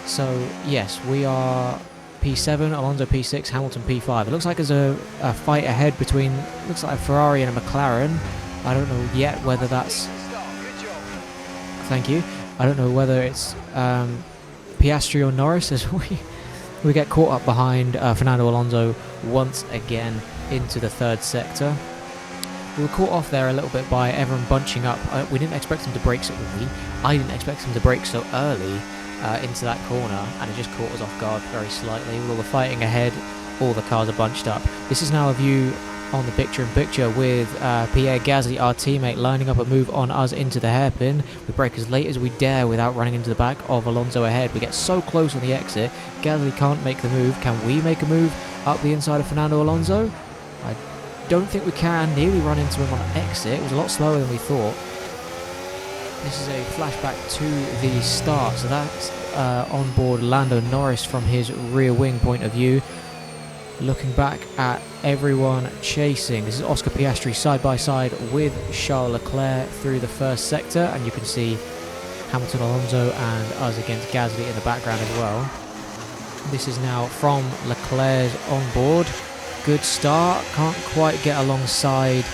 Speaker 1: So yes, we are P7, Alonso P6, Hamilton P5. It looks like there's a fight ahead between, looks like a Ferrari and a McLaren. I don't know yet whether that's... Thank you. I don't know whether it's Piastri or Norris, as we get caught up behind Fernando Alonso once again into the 3rd sector. We were caught off there a little bit by everyone bunching up. We didn't expect them to brake so early. I didn't expect them to brake so early into that corner, and it just caught us off guard very slightly. With all the fighting ahead, all the cars are bunched up. This is now a view on the picture-in-picture with Pierre Gasly, our teammate, lining up a move on us into the hairpin. We brake as late as we dare without running into the back of Alonso ahead. We get so close on the exit. Gasly can't make the move. Can we make a move up the inside of Fernando Alonso? I don't think we can. Nearly run into him on exit. It was a lot slower than we thought. This is a flashback to the start, so that's on board Lando Norris from his rear wing point of view. Looking back at everyone chasing. This is Oscar Piastri side by side with Charles Leclerc through the 1st sector, and you can see Hamilton, Alonso and us against Gasly in the background as well. This is now from Leclerc's on board. Good start, can't quite get alongside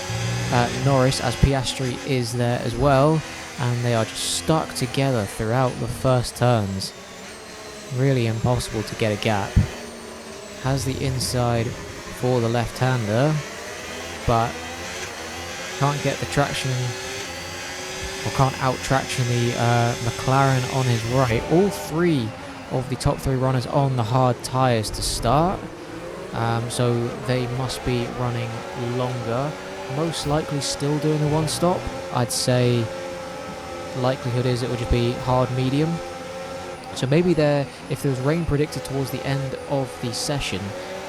Speaker 1: Norris as Piastri is there as well. And they are just stuck together throughout the first turns. Really impossible to get a gap. Has the inside for the left-hander, but can't get the traction, or can't out-traction the McLaren on his right. All 3 of the top 3 runners on the hard tyres to start, so they must be running longer. Most likely still doing the one-stop. I'd say likelihood is it would just be hard medium. So maybe if there was rain predicted towards the end of the session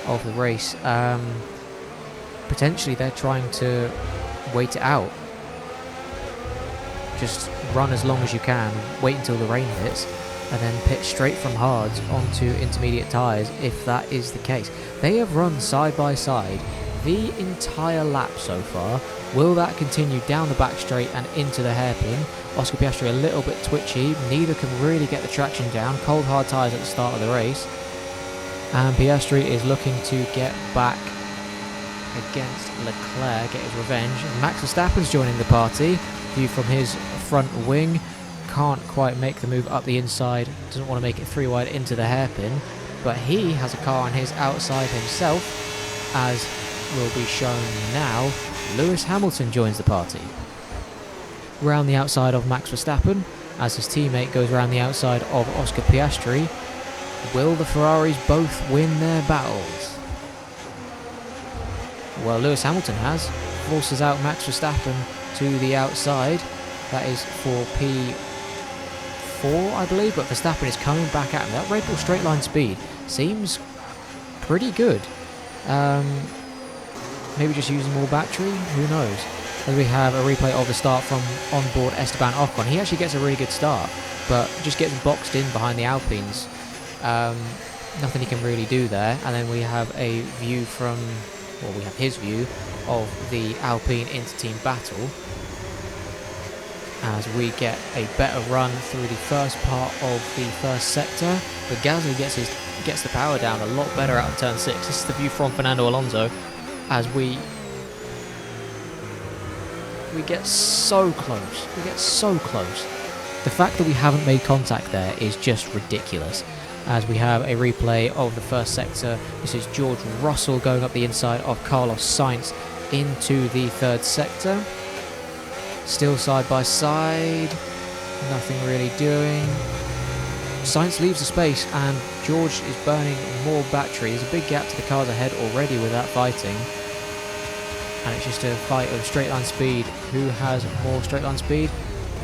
Speaker 1: of the race, potentially they're trying to wait it out. Just run as long as you can, wait until the rain hits, and then pit straight from hards onto intermediate tyres if that is the case. They have run side by side the entire lap so far. Will that continue down the back straight and into the hairpin? Oscar Piastri a little bit twitchy. Neither can really get the traction down. Cold hard tyres at the start of the race. And Piastri is looking to get back against Leclerc, get his revenge. And Max Verstappen's joining the party. View from his front wing. Can't quite make the move up the inside. Doesn't want to make it 3 wide into the hairpin. But he has a car on his outside himself, as will be shown now. Lewis Hamilton joins the party. Round the outside of Max Verstappen, as his teammate goes around the outside of Oscar Piastri. Will the Ferraris both win their battles? Well, Lewis Hamilton has. Forces out Max Verstappen to the outside. That is for P4, I believe, but Verstappen is coming back at him. That Red Bull straight line speed seems pretty good. Maybe just using more battery, who knows? As we have a replay of the start from onboard Esteban Ocon. He actually gets a really good start, but just gets boxed in behind the Alpines. Nothing he can really do there. And then we have a view from, well, we have his view of the Alpine inter-team battle, as we get a better run through the first part of the first sector. But Gasly gets the power down a lot better out of turn 6. This is the view from Fernando Alonso, as we get so close. We get so close. The fact that we haven't made contact there is just ridiculous. As we have a replay of the first sector. This is George Russell going up the inside of Carlos Sainz into the third sector. Still side by side. Nothing really doing. Sainz leaves the space and George is burning more battery. There's a big gap to the cars ahead already with that fighting. And it's just a fight of straight line speed. Who has more straight line speed?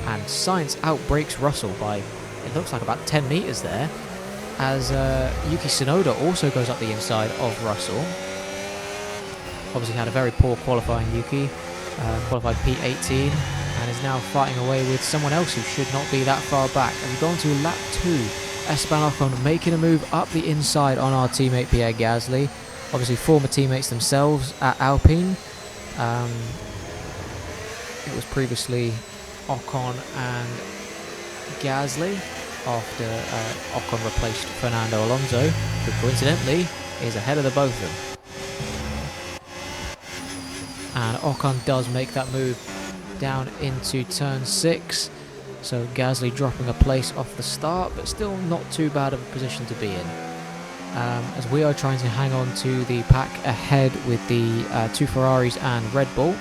Speaker 1: And Sainz outbrakes Russell by, it looks like, about 10 meters there. As Yuki Tsunoda also goes up the inside of Russell. Obviously had a very poor qualifying Yuki. Qualified P18 and is now fighting away with someone else who should not be that far back. And we've gone to lap 2. Esteban Ocon making a move up the inside on our teammate Pierre Gasly. Obviously former teammates themselves at Alpine. It was previously Ocon and Gasly after Ocon replaced Fernando Alonso, who coincidentally is ahead of the both of them. And Ocon does make that move down into turn 6. So Gasly dropping a place off the start, but still not too bad of a position to be in. As we are trying to hang on to the pack ahead with the 2 Ferraris and Red Bull.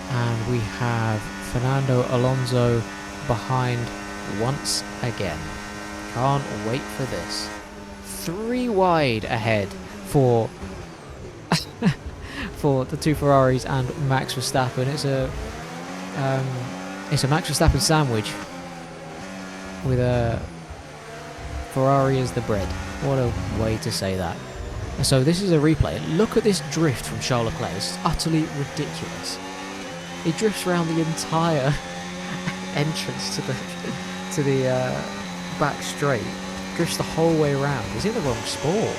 Speaker 1: And we have Fernando Alonso behind once again. Can't wait for this. 3 wide ahead for for the 2 Ferraris and Max Verstappen. It's a Max Verstappen sandwich with a Ferrari as the bread. What a way to say that. So this is a replay. Look at this drift from Charles Leclerc. It's utterly ridiculous. He drifts around the entire entrance to the back straight. Drifts the whole way around. He's in the wrong sport.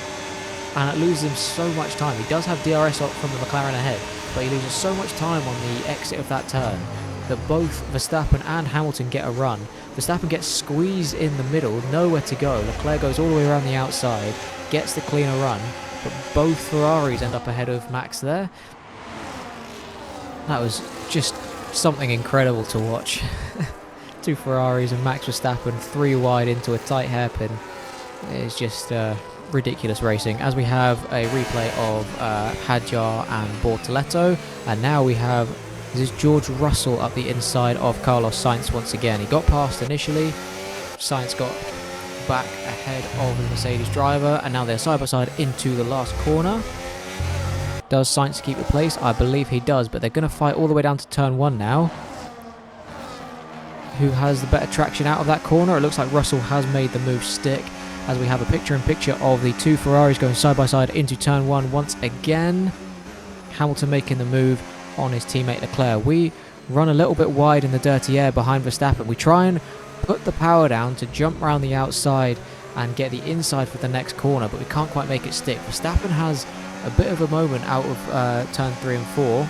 Speaker 1: And it loses him so much time. He does have DRS up from the McLaren ahead, but he loses so much time on the exit of that turn that both Verstappen and Hamilton get a run. Verstappen gets squeezed in the middle, nowhere to go. Leclerc goes all the way around the outside, gets the cleaner run, but both Ferraris end up ahead of Max there. That was just something incredible to watch. 2 Ferraris and Max Verstappen 3 wide into a tight hairpin. It's just ridiculous racing. As we have a replay of Hadjar and Bortoletto, and now we have, this is George Russell up the inside of Carlos Sainz once again. He got past initially, Sainz got back ahead of the Mercedes driver, and now they're side by side into the last corner. Does Sainz keep the place? I believe he does, but they're going to fight all the way down to turn 1 now. Who has the better traction out of that corner? It looks like Russell has made the move stick, as we have a picture-in-picture of the 2 Ferraris going side by side into turn 1 once again. Hamilton making the move on his teammate Leclerc. We run a little bit wide in the dirty air behind Verstappen. We try and put the power down to jump around the outside and get the inside for the next corner, but we can't quite make it stick. Verstappen has a bit of a moment out of turn 3 and 4,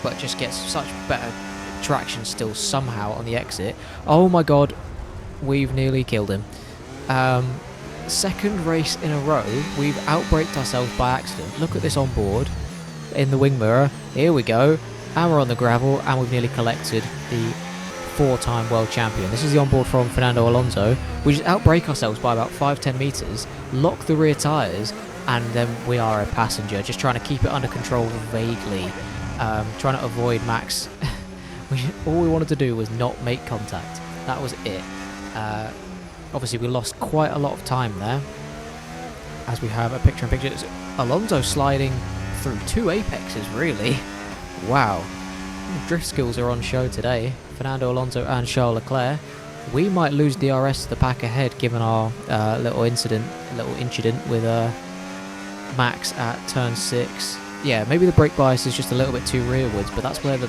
Speaker 1: but just gets such better traction still somehow on the exit. Oh my god, we've nearly killed him. second race in a row, we've outbraked ourselves by accident. Look at this on board in the wing mirror. Here we go. And we're on the gravel, and we've nearly collected the 4-time world champion. This is the onboard from Fernando Alonso. We just outbrake ourselves by about 5-10 meters, lock the rear tires, and then we are a passenger, just trying to keep it under control vaguely, trying to avoid Max. All we wanted to do was not make contact. That was it. Obviously, we lost quite a lot of time there, as we have a picture-in-picture. Alonso sliding through 2 apexes, really. Wow. Drift skills are on show today. Fernando Alonso and Charles Leclerc. We might lose DRS to the pack ahead, given our little incident with Max at turn 6. Yeah, maybe the brake bias is just a little bit too rearwards, but that's where the...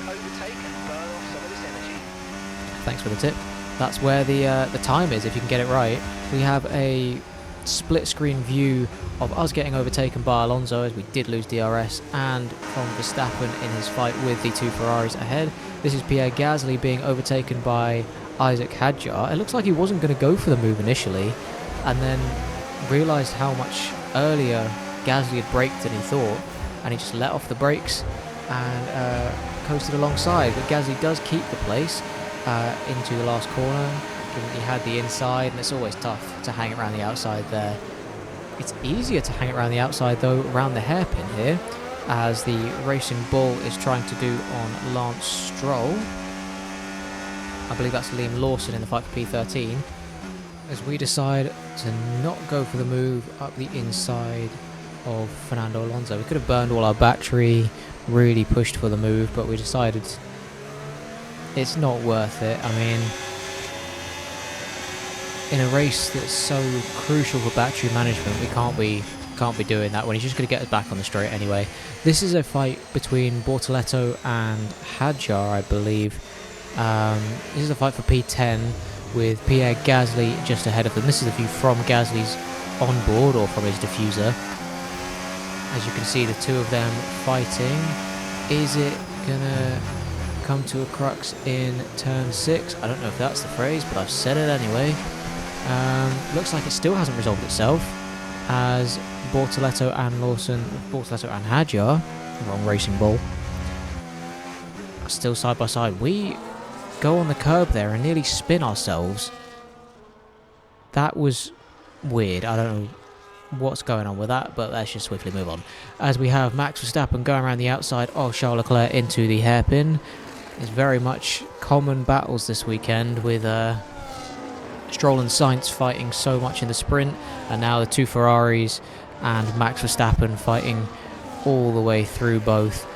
Speaker 1: Thanks for the tip. That's where the time is, if you can get it right. We have a split screen view of us getting overtaken by Alonso, as we did lose DRS, and from Verstappen in his fight with the 2 Ferraris ahead. This is Pierre Gasly being overtaken by Isaac Hadjar. It looks like he wasn't going to go for the move initially, and then realised how much earlier Gasly had braked than he thought, and he just let off the brakes and coasted alongside. But Gasly does keep the place into the last corner, given he had the inside, and it's always tough to hang it around the outside there. It's easier to hang it around the outside though, around the hairpin here, as the Racing Bull is trying to do on Lance Stroll. I believe that's Liam Lawson in the fight for P13, as we decide to not go for the move up the inside of Fernando Alonso. We could have burned all our battery, really pushed for the move, but we decided it's not worth it. I mean, in a race that's so crucial for battery management, we can't be doing that when he's just going to get us back on the straight anyway. This is a fight between Bortoleto and Hadjar, I believe. This is a fight for P10 with Pierre Gasly just ahead of them. This is a view from Gasly's onboard, or from his diffuser. As you can see, the two of them fighting. Is it gonna come to a crux in turn 6? I don't know if that's the phrase, but I've said it anyway. Looks like it still hasn't resolved itself, as Bortoleto and Hadjar, wrong Racing Bull, still side by side. We go on the curb there and nearly spin ourselves. That was weird. I don't know what's going on with that, but let's just swiftly move on, as we have Max Verstappen going around the outside of Charles Leclerc into the hairpin. It's very much common battles this weekend, with Stroll and Sainz fighting so much in the sprint, and now the 2 Ferraris and Max Verstappen fighting all the way through both.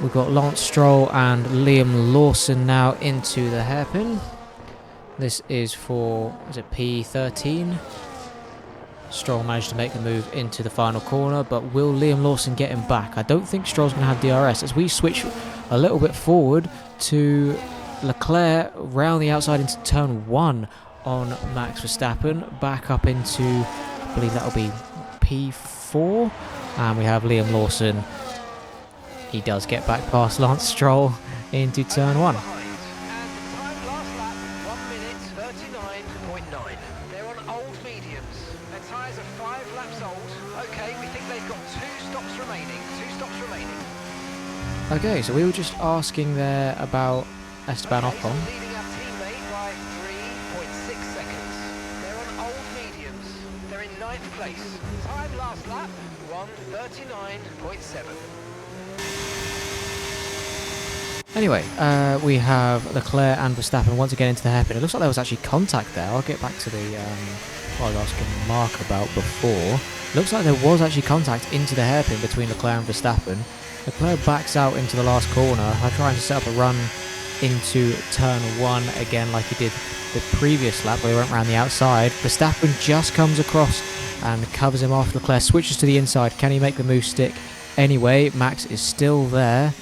Speaker 1: We've got Lance Stroll and Liam Lawson now into the hairpin. This is for, is it P13? Stroll managed to make the move into the final corner, but will Liam Lawson get him back? I don't think Stroll's going to have DRS, as we switch a little bit forward to Leclerc round the outside into turn 1 on Max Verstappen, back up into, I believe that'll be P4, and we have Liam Lawson. He does get back past Lance Stroll into turn 1. Okay, so we were just asking there about Esteban Ocon.
Speaker 2: Leading our teammate by 3.6 seconds. They're on old mediums. They're in 9th place. Time last lap, 1:39.7.
Speaker 1: Anyway, we have Leclerc and Verstappen once again into the hairpin. It looks like there was actually contact there. I'll get back to the what I was asking Mark about before. Looks like there was actually contact into the hairpin between Leclerc and Verstappen. Leclerc backs out into the last corner, trying to set up a run into turn 1 again, like he did the previous lap where he went around the outside. Verstappen just comes across and covers him off. Leclerc switches to the inside. Can he make the move stick? Anyway, Max is still there.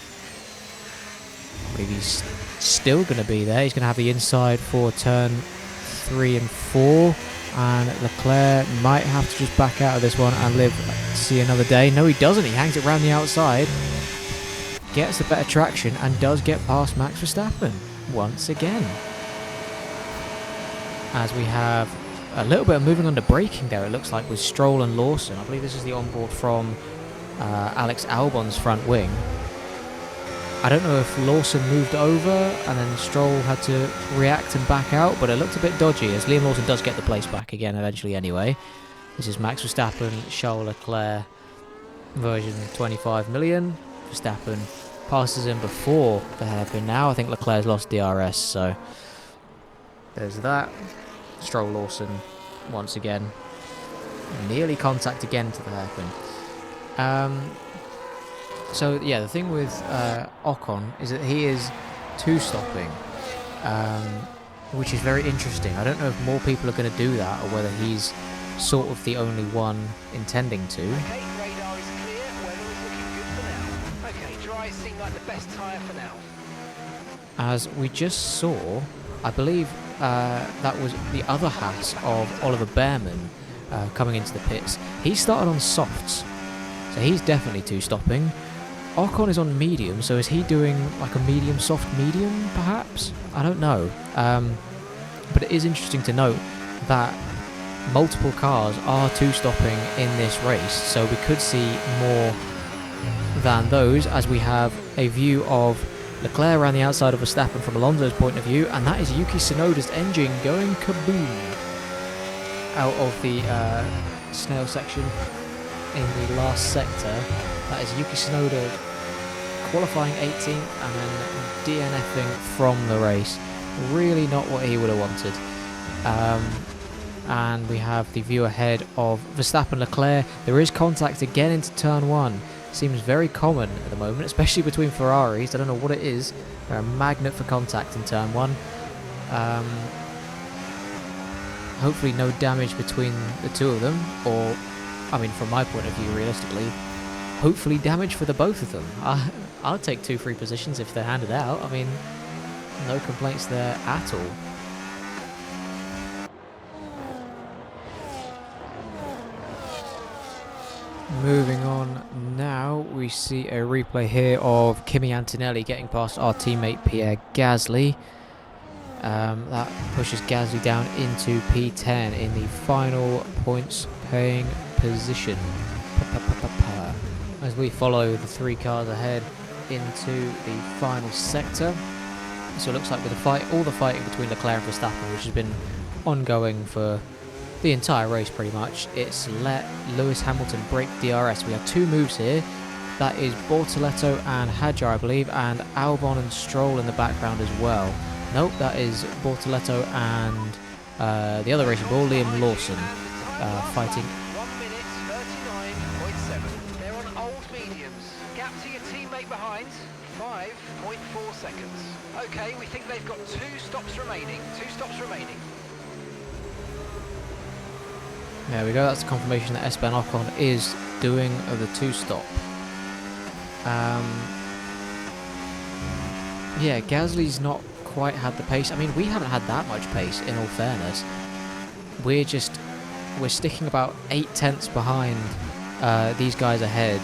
Speaker 1: I believe he's still going to be there. He's going to have the inside for turn 3 and 4. And Leclerc might have to just back out of this one and live to see another day. No, he doesn't. He hangs it around the outside, gets the better traction, and does get past Max Verstappen once again. As we have A little bit of moving under braking there, it looks like, with Stroll and Lawson. I believe this is the onboard from Alex Albon's front wing. I don't know if Lawson moved over and then Stroll had to react and back out, but it looked a bit dodgy, as Liam Lawson does get the place back again eventually anyway. This is Max Verstappen, Charles Leclerc version 25 million. Verstappen passes him before the hairpin now. I think Leclerc's lost DRS, so there's that. Stroll Lawson once again. Nearly contact again to the hairpin. So yeah, the thing with Ocon is that he is two-stopping, which is very interesting. I don't know if more people are going to do that or whether he's sort of the only one intending to.
Speaker 2: Okay, radar is clear, weather is looking good for now. Okay, dry seem like the best tyre for now.
Speaker 1: As we just saw, I believe that was the other Haas of Oliver Behrman coming into the pits. He started on softs, so he's definitely two-stopping. Ocon is on medium, so is he doing like a medium, soft, medium, perhaps? I don't know. But it is interesting to note that multiple cars are two-stopping in this race, so we could see more than those, as we have a view of Leclerc around the outside of Verstappen from Alonso's point of view, and that is Yuki Tsunoda's engine going kaboom out of the snail section in the last sector. That is Yuki Tsunoda qualifying 18th and then DNFing from the race. Really not what he would have wanted. And we have the view ahead of Verstappen Leclerc. There is contact again into turn 1. Seems very common at the moment, especially between Ferraris. I don't know what it is. They're a magnet for contact in turn 1. Hopefully no damage between the two of them, or, I mean, from my point of view, realistically, hopefully damage for the both of them. I'll take 2 free positions if they're handed out. I mean, no complaints there at all. Moving on now, we see a replay here of Kimi Antonelli getting past our teammate Pierre Gasly. That pushes Gasly down into P10 in the final points paying position. As we follow the 3 cars ahead into the final sector. So it looks like with the fight, all the fighting between Leclerc and Verstappen, which has been ongoing for the entire race pretty much, it's let Lewis Hamilton break DRS. We have 2 moves here. That is Bortoleto and Hadjar, I believe, and Albon and Stroll in the background as well. Nope, that is Bortoleto and the other racing ball, Liam Lawson, fighting.
Speaker 2: 1 minute 39.7. They're on old mediums. Gap to your teammate behind, 5.4 seconds. Okay, we think they've got 2 stops remaining. 2 stops remaining.
Speaker 1: There we go, that's the confirmation that Esteban Ocon is doing the 2-stop. Yeah, Gasly's not quite had the pace. I mean, we haven't had that much pace, in all fairness. We're sticking about 8 tenths behind these guys ahead,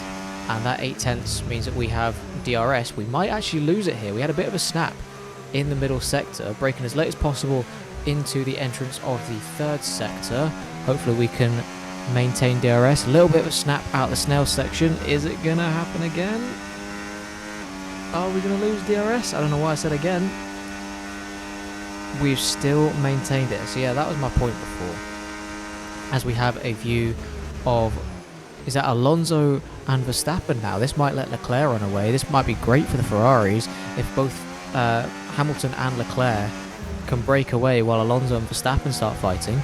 Speaker 1: and that 8 tenths means that we have DRS. We might actually lose it here. We had a bit of a snap in the middle sector, breaking as late as possible into the entrance of the 3rd sector. Hopefully we can maintain DRS. A little bit of a snap out the snail section. Is it going to happen again? Are we going to lose DRS? I don't know why I said again. We've still maintained it. So yeah, that was my point before. As we have a view of, is that Alonso and Verstappen now? This might let Leclerc run away. This might be great for the Ferraris if both Hamilton and Leclerc can break away while Alonso and Verstappen start fighting.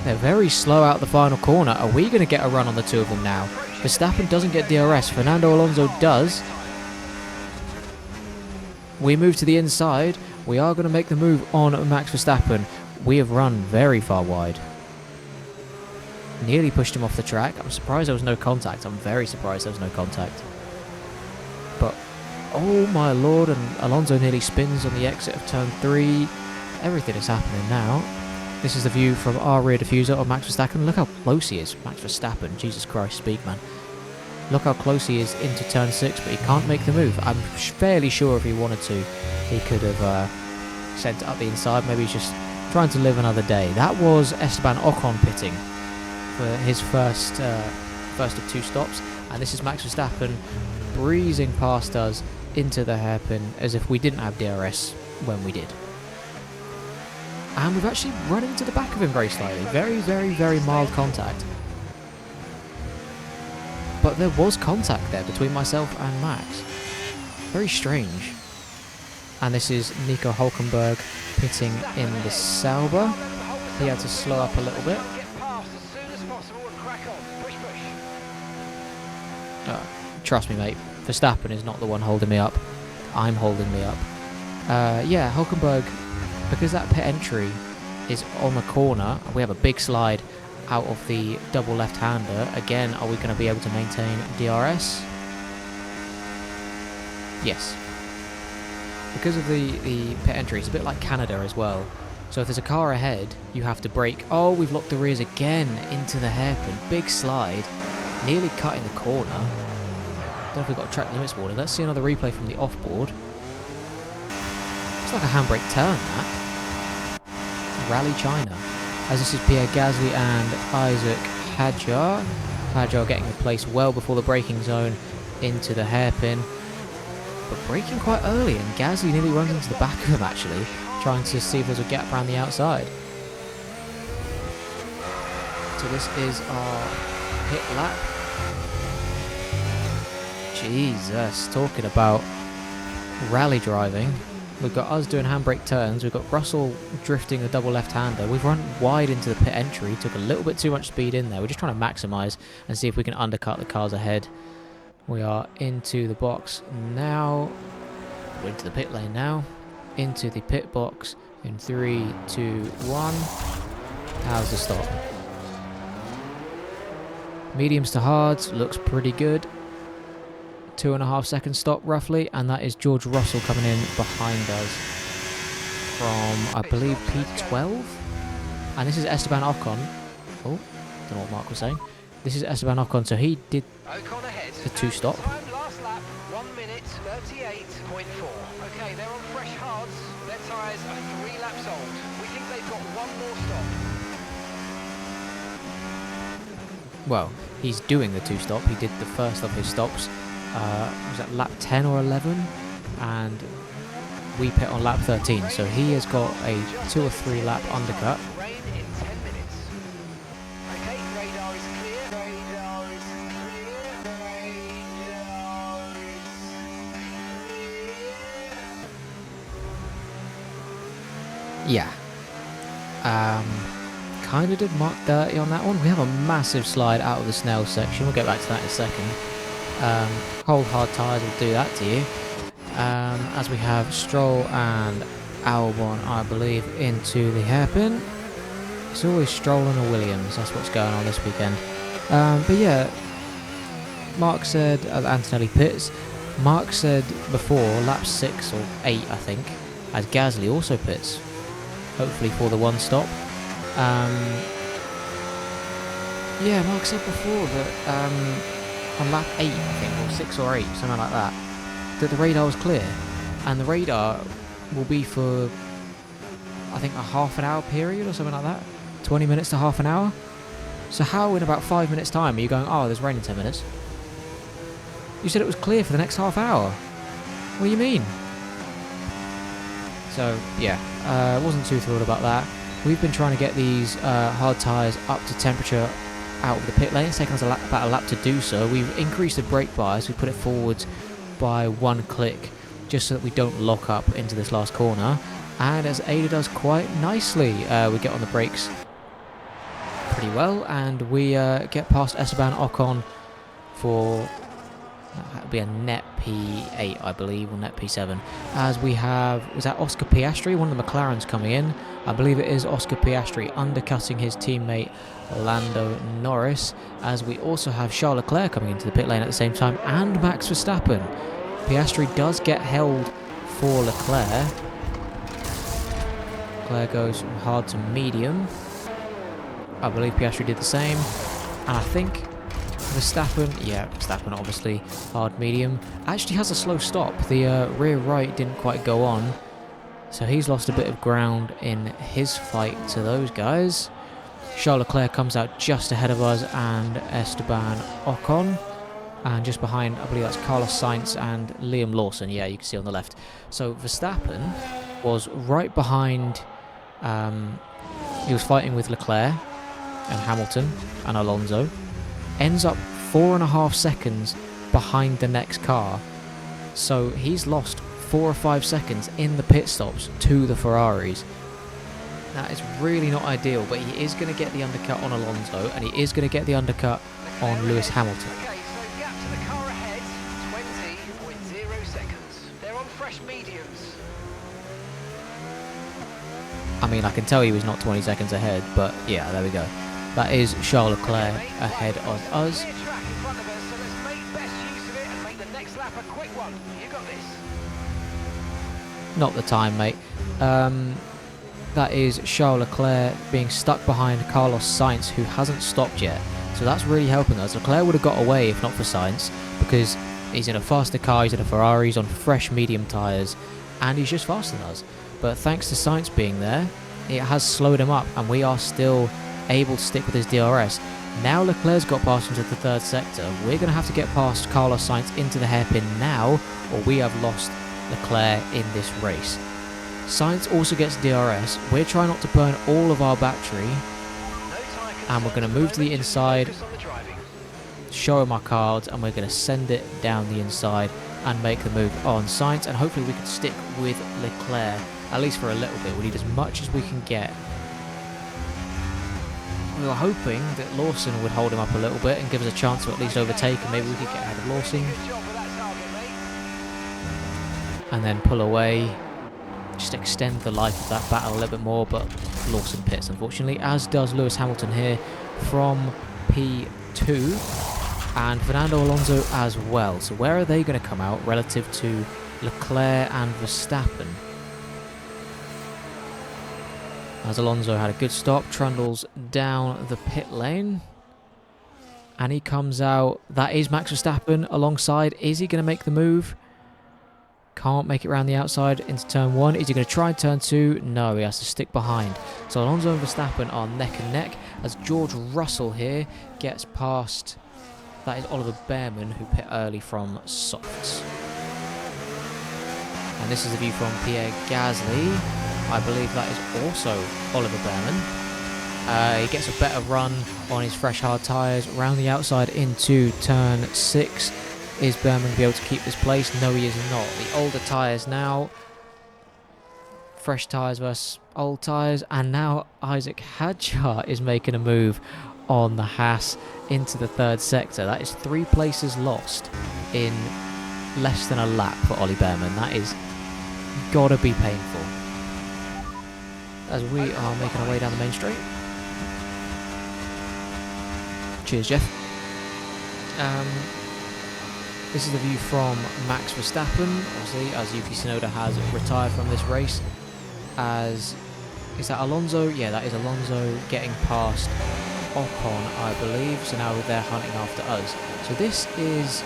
Speaker 1: They're very slow out the final corner. Are we going to get a run on the 2 of them now? Verstappen doesn't get DRS. Fernando Alonso does. We move to the inside. We are going to make the move on Max Verstappen. We have run very far wide. Nearly pushed him off the track. I'm surprised there was no contact. I'm very surprised there was no contact. But, oh my lord, and Alonso nearly spins on the exit of turn 3. Everything is happening now. This is the view from our rear diffuser of Max Verstappen. Look how close he is, Max Verstappen. Jesus Christ, speak, man. Look how close he is into turn 6, but he can't make the move. I'm fairly sure if he wanted to, he could have sent it up the inside. Maybe he's just trying to live another day. That was Esteban Ocon pitting for his first of 2 stops, and this is Max Verstappen breezing past us into the hairpin as if we didn't have DRS when we did. And we've actually run into the back of him very slightly. Very, very, very mild contact. But there was contact there between myself and Max. Very strange. And this is Nico Hulkenberg pitting in the Sauber. He had to slow up a little bit. Trust me, mate. Verstappen is not the one holding me up. I'm holding me up. Yeah, Hulkenberg, because that pit entry is on the corner, we have a big slide out of the double left-hander. Again, are we going to be able to maintain DRS? Yes. Because of the pit entry, it's a bit like Canada as well. So if there's a car ahead, you have to brake. Oh, we've locked the rears again into the hairpin. Big slide. Nearly cutting the corner. Don't know if we've got a track limits warning. Let's see another replay from the off-board. It's like a handbrake turn, that. Rally China. As this is Pierre Gasly and Isaac Hadjar. Hadjar getting the place well before the braking zone into the hairpin. But braking quite early, and Gasly nearly runs into the back of him, actually, trying to see if there's a gap around the outside. So this is our pit lap. Jesus, talking about rally driving. We've got us doing handbrake turns. We've got Russell drifting a double left-hander. We've run wide into the pit entry. Took a little bit too much speed in there. We're just trying to maximise and see if we can undercut the cars ahead. We are into the box now. We're into the pit lane now. Into the pit box in 3, 2, 1. How's the stop? Mediums to hards. Looks pretty good. 2.5 second stop roughly, and that is George Russell coming in behind us from, I believe, P12. And this is Esteban Ocon. Oh, don't know what Mark was saying. This is Esteban Ocon, so he did the 2 stop.
Speaker 2: Last lap, 1 minute 38.4. Okay, they're on fresh hards. Their tyres are 3 laps old. We think they've got 1 more stop.
Speaker 1: Well, he's doing the 2 stop. He did the first of his stops. Was that lap 10 or 11? And we pit on lap 13. So he has got a 2 or 3 lap undercut.
Speaker 2: Rain in 10 minutes. Okay, radar is clear. Radar is clear. Radar is clear.
Speaker 1: Yeah. Kind of did Mark dirty on that one. We have a massive slide out of the Snell section. We'll get back to that in a second. Hold hard tyres will do that to you. As we have Stroll and Albon, I believe, into the hairpin. It's always Stroll and a Williams. That's what's going on this weekend. But yeah, Mark said, Antonelli pits. Mark said before, lap 6 or 8, I think, as Gasly also pits. Hopefully for the 1 stop. Yeah, Mark said before that on lap 8, I think, or 6 or 8, something like that, that the radar was clear. And the radar will be for, I think, a half an hour period or something like that. 20 minutes to half an hour. So how in about 5 minutes time are you going, oh, there's rain in 10 minutes? You said it was clear for the next half hour. What do you mean? So, yeah, wasn't too thrilled about that. We've been trying to get these hard tyres up to temperature out of the pit lane. It's taken us about a lap to do so. We've increased the brake bias. We put it forwards by 1 click just so that we don't lock up into this last corner. And has aided us quite nicely. We get on the brakes pretty well, and we get past Esteban Ocon for, that'll be a net P8, I believe, or net P7. As we have, is that Oscar Piastri, one of the McLarens coming in? I believe it is Oscar Piastri undercutting his teammate Lando Norris, as we also have Charles Leclerc coming into the pit lane at the same time, and Max Verstappen. Piastri does get held for Leclerc. Leclerc goes from hard to medium. I believe Piastri did the same. And I think Verstappen, yeah, Verstappen obviously hard medium, actually has a slow stop. The rear right didn't quite go on. So he's lost a bit of ground in his fight to those guys. Charles Leclerc comes out just ahead of us and Esteban Ocon. And just behind, I believe that's Carlos Sainz and Liam Lawson. Yeah, you can see on the left. So Verstappen was right behind. He was fighting with Leclerc and Hamilton and Alonso. Ends up 4.5 seconds behind the next car. So he's lost 4 or 5 seconds in the pit stops to the Ferraris. That is really not ideal, but he is going to get the undercut on Alonso, and he is going to get the undercut on Lewis Hamilton.
Speaker 2: Okay, so gap to the car ahead, 20.0 seconds. They're on fresh mediums.
Speaker 1: I mean, I can tell he was not 20 seconds ahead, but yeah, there we go. That is Charles Leclerc ahead of us.
Speaker 2: Clear track in front of us, so let's make best use of it and make the next lap a quick one. You got this.
Speaker 1: Not the time, mate. That is Charles Leclerc being stuck behind Carlos Sainz, who hasn't stopped yet. So that's really helping us. Leclerc would have got away if not for Sainz, because he's in a faster car, he's in a Ferrari, he's on fresh medium tyres, and he's just faster than us. But thanks to Sainz being there, it has slowed him up, and we are still able to stick with his DRS. Now Leclerc's got past into the third sector. We're going to have to get past Carlos Sainz into the hairpin now, or we have lost Leclerc in this race. Sainz also gets DRS. We're trying not to burn all of our battery, and we're going to move to the inside, show him our cards, and we're going to send it down the inside and make the move on Sainz, and hopefully we can stick with Leclerc, at least for a little bit. We need as much as we can get. We were hoping that Lawson would hold him up a little bit and give us a chance to at least overtake, and maybe we could get ahead of Lawson and then pull away, just extend the life of that battle a little bit more. But Lawson pits, unfortunately, as does Lewis Hamilton here from P2, and Fernando Alonso as well. So where are they going to come out relative to Leclerc and Verstappen? As Alonso had a good stop, trundles down the pit lane, and he comes out. That is Max Verstappen alongside. Is he going to make the move? Can't make it around the outside into turn 1. Is he going to try turn 2? No, he has to stick behind. So Alonso and Verstappen are neck and neck as George Russell here gets past. That is Oliver Behrman, who pit early from softs. And this is a view from Pierre Gasly. I believe that is also Oliver Behrman. He gets a better run on his fresh hard tyres around the outside into turn 6. Is Behrman going to be able to keep this place? No, he is not. The older tyres now. Fresh tyres versus old tyres. And now Isaac Hadjar is making a move on the Haas into the third sector. That is 3 places lost in less than a lap for Ollie Behrman. That is gotta be painful. As we are making our way down the main straight. Cheers, Jeff. This is the view from Max Verstappen, obviously, as Yuki Tsunoda has retired from this race. Is that Alonso? Yeah, that is Alonso getting past Ocon, I believe. So now they're hunting after us. So this is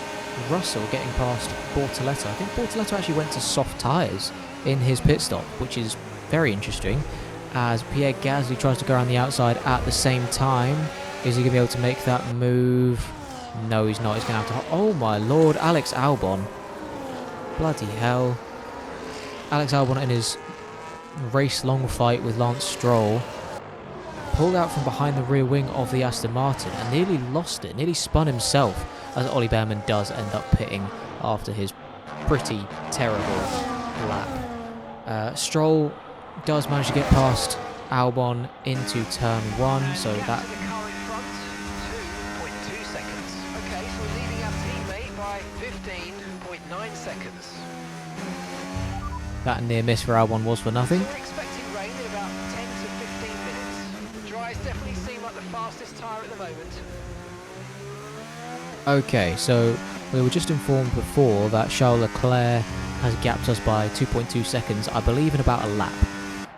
Speaker 1: Russell getting past Bortoleto. I think Bortoleto actually went to soft tyres in his pit stop, which is very interesting. As Pierre Gasly tries to go around the outside at the same time. Is he going to be able to make that move? No, he's not. He's going to have to... Oh, my Lord. Alex Albon. Bloody hell. Alex Albon in his race-long fight with Lance Stroll pulled out from behind the rear wing of the Aston Martin and nearly lost it. Nearly spun himself, as Ollie Behrman does end up pitting after his pretty terrible lap. Stroll does manage to get past Albon into turn 1, so that... That near miss for Albon was for nothing.
Speaker 2: We're expecting rain in about 10 to 15 minutes. The dries definitely seem like the fastest tyre at the moment.
Speaker 1: Okay, so we were just informed before that Charles Leclerc has gapped us by 2.2 seconds, I believe in about a lap.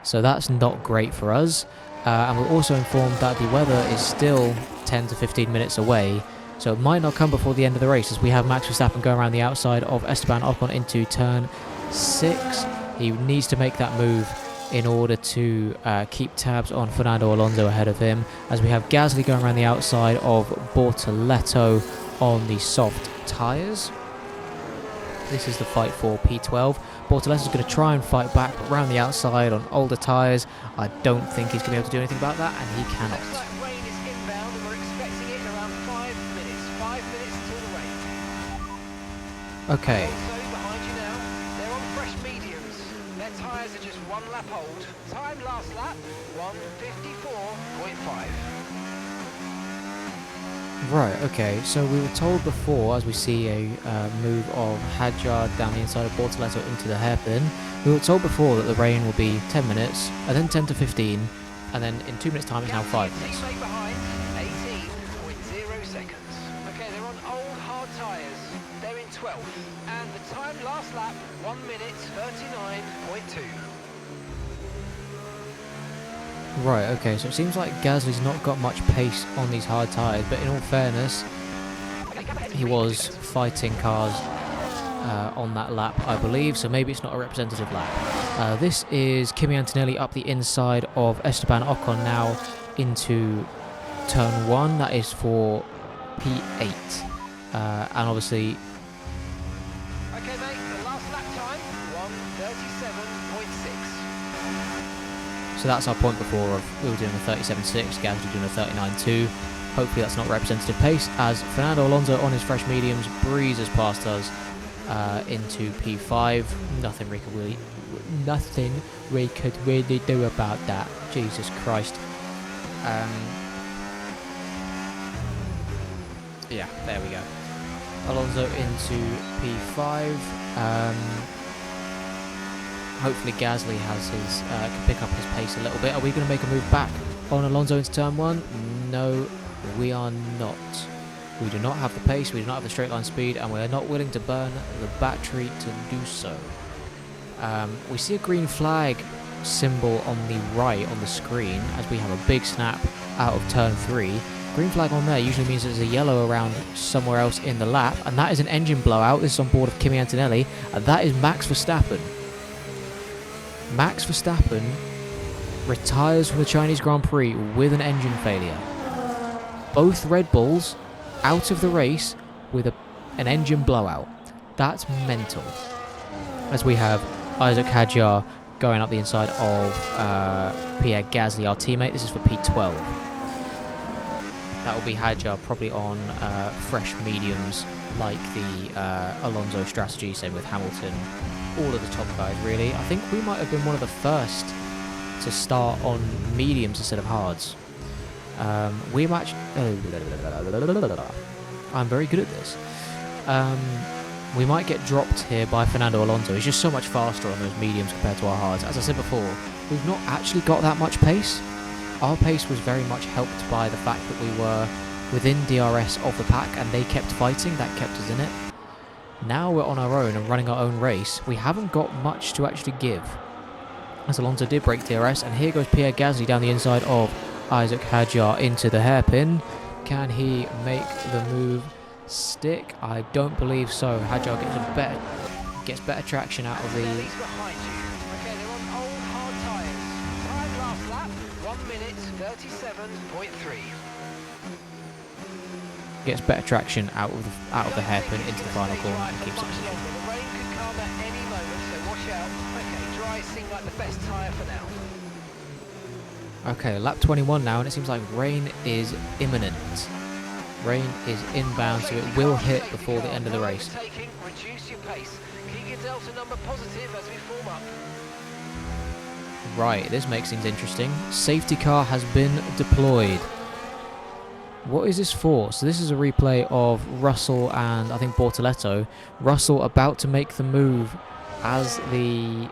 Speaker 1: So that's not great for us. And we're also informed that the weather is still 10 to 15 minutes away. So it might not come before the end of the race, as we have Max Verstappen going around the outside of Esteban Ocon into turn 6. He needs to make that move in order to keep tabs on Fernando Alonso ahead of him, as we have Gasly going around the outside of Bortoleto on the soft tyres. This is the fight for P12. Bortoleto's going to try and fight back, but around the outside on older tyres, I don't think he's going to be able to do anything about that, and he cannot.
Speaker 2: Looks like rain is inbound, and we're expecting it in around 5 minutes. 5 minutes until the rain.
Speaker 1: Okay.
Speaker 2: Also behind you now, they're on fresh mediums. Their tyres are just 1 lap old. Time last lap, 1:54.5.
Speaker 1: Right, okay, so we were told before, as we see a move of Hadjar down the inside of Bortoleto into the hairpin, we were told before that the rain will be 10 minutes, and then 10 to 15, and then in 2 minutes' time it's now 5 minutes.
Speaker 2: Teammate behind, 18.0 seconds. Okay, they're on old hard tyres. They're in 12th, and the time last lap, 1 minute 39.2.
Speaker 1: Right, okay, so it seems like Gasly's not got much pace on these hard tyres, but in all fairness, he was fighting cars on that lap, I believe, so maybe it's not a representative lap. This is Kimi Antonelli up the inside of Esteban Ocon now into turn 1, that is for P8, and obviously...
Speaker 2: Okay, mate, the last lap time, 1:37.6.
Speaker 1: So that's our point before of we were doing a 37.6, Gasly doing a 39.2. Hopefully that's not representative pace, as Fernando Alonso on his fresh mediums breezes past us into P5. Nothing we could really do about that. Jesus Christ. Yeah, there we go. Alonso into P5. Hopefully Gasly has his can pick up his pace a little bit. Are we going to make a move back on Alonso into turn 1? No, we are not. We do not have the pace, we do not have the straight line speed, and we are not willing to burn the battery to do so. We see a green flag symbol on the right on the screen as we have a big snap out of turn 3. Green flag on there usually means there's a yellow around somewhere else in the lap, and that is an engine blowout. This is on board of Kimi Antonelli, and that is Max Verstappen. Max Verstappen retires from the Chinese Grand Prix with an engine failure. Both Red Bulls out of the race with an engine blowout. That's mental. As we have Isaac Hadjar going up the inside of Pierre Gasly, our teammate. This is for P12. That will be Hadjar probably on fresh mediums like the Alonso strategy, same with Hamilton. All of the top guys, really. I think we might have been one of the first to start on mediums instead of hards. We matched... I'm very good at this. We might get dropped here by Fernando Alonso. He's just so much faster on those mediums compared to our hards. As I said before, we've not actually got that much pace. Our pace was very much helped by the fact that we were within DRS of the pack and they kept fighting. That kept us in it. Now we're on our own and running our own race. We haven't got much to actually give. As Alonso did break DRS, and here goes Pierre Gasly down the inside of Isaac Hadjar into the hairpin. Can he make the move stick? I don't believe so. Hadjar gets better traction out of the...
Speaker 2: Behind you. Okay, they're on old hard tyres. Time last lap, 1 minute 37.3.
Speaker 1: Gets better traction out of the hairpin into the final corner and keeps it moving.
Speaker 2: The rain could come at any moment, so watch out. Okay, dry seemed like the best tyre for now.
Speaker 1: Okay, lap 21 now, and it seems like rain is imminent. Rain is inbound, so it will hit before the end of the race.
Speaker 2: Reduce your pace. Keep your delta number positive as we form up.
Speaker 1: Right, this makes things interesting. Safety car has been deployed. What is this for? So this is a replay of Russell and I think Bortoleto. Russell about to make the move as the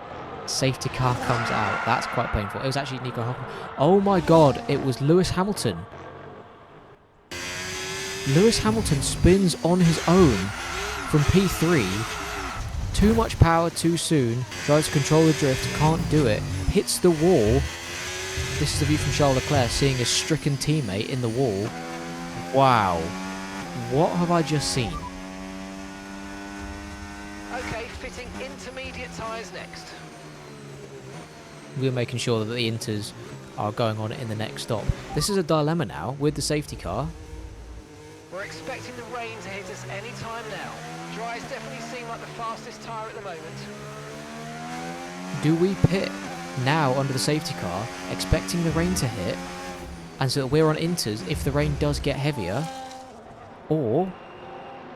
Speaker 1: safety car comes out. That's quite painful. It was actually Nico Huckenberg. Oh my god, it was Lewis Hamilton. Lewis Hamilton spins on his own from P3. Too much power too soon. Tries to control the drift, can't do it. Hits the wall. This is the view from Charles Leclerc seeing his stricken teammate in the wall. Wow. What have I just seen?
Speaker 2: Okay, fitting intermediate tyres next.
Speaker 1: we're making sure that the inters are going on in the next stop. This is a dilemma now with the safety car.
Speaker 2: We're expecting the rain to hit us any time now. Dries definitely seem like the fastest tyre at the moment.
Speaker 1: Do we pit now under the safety car, expecting the rain to hit, and so that we're on inters if the rain does get heavier? Or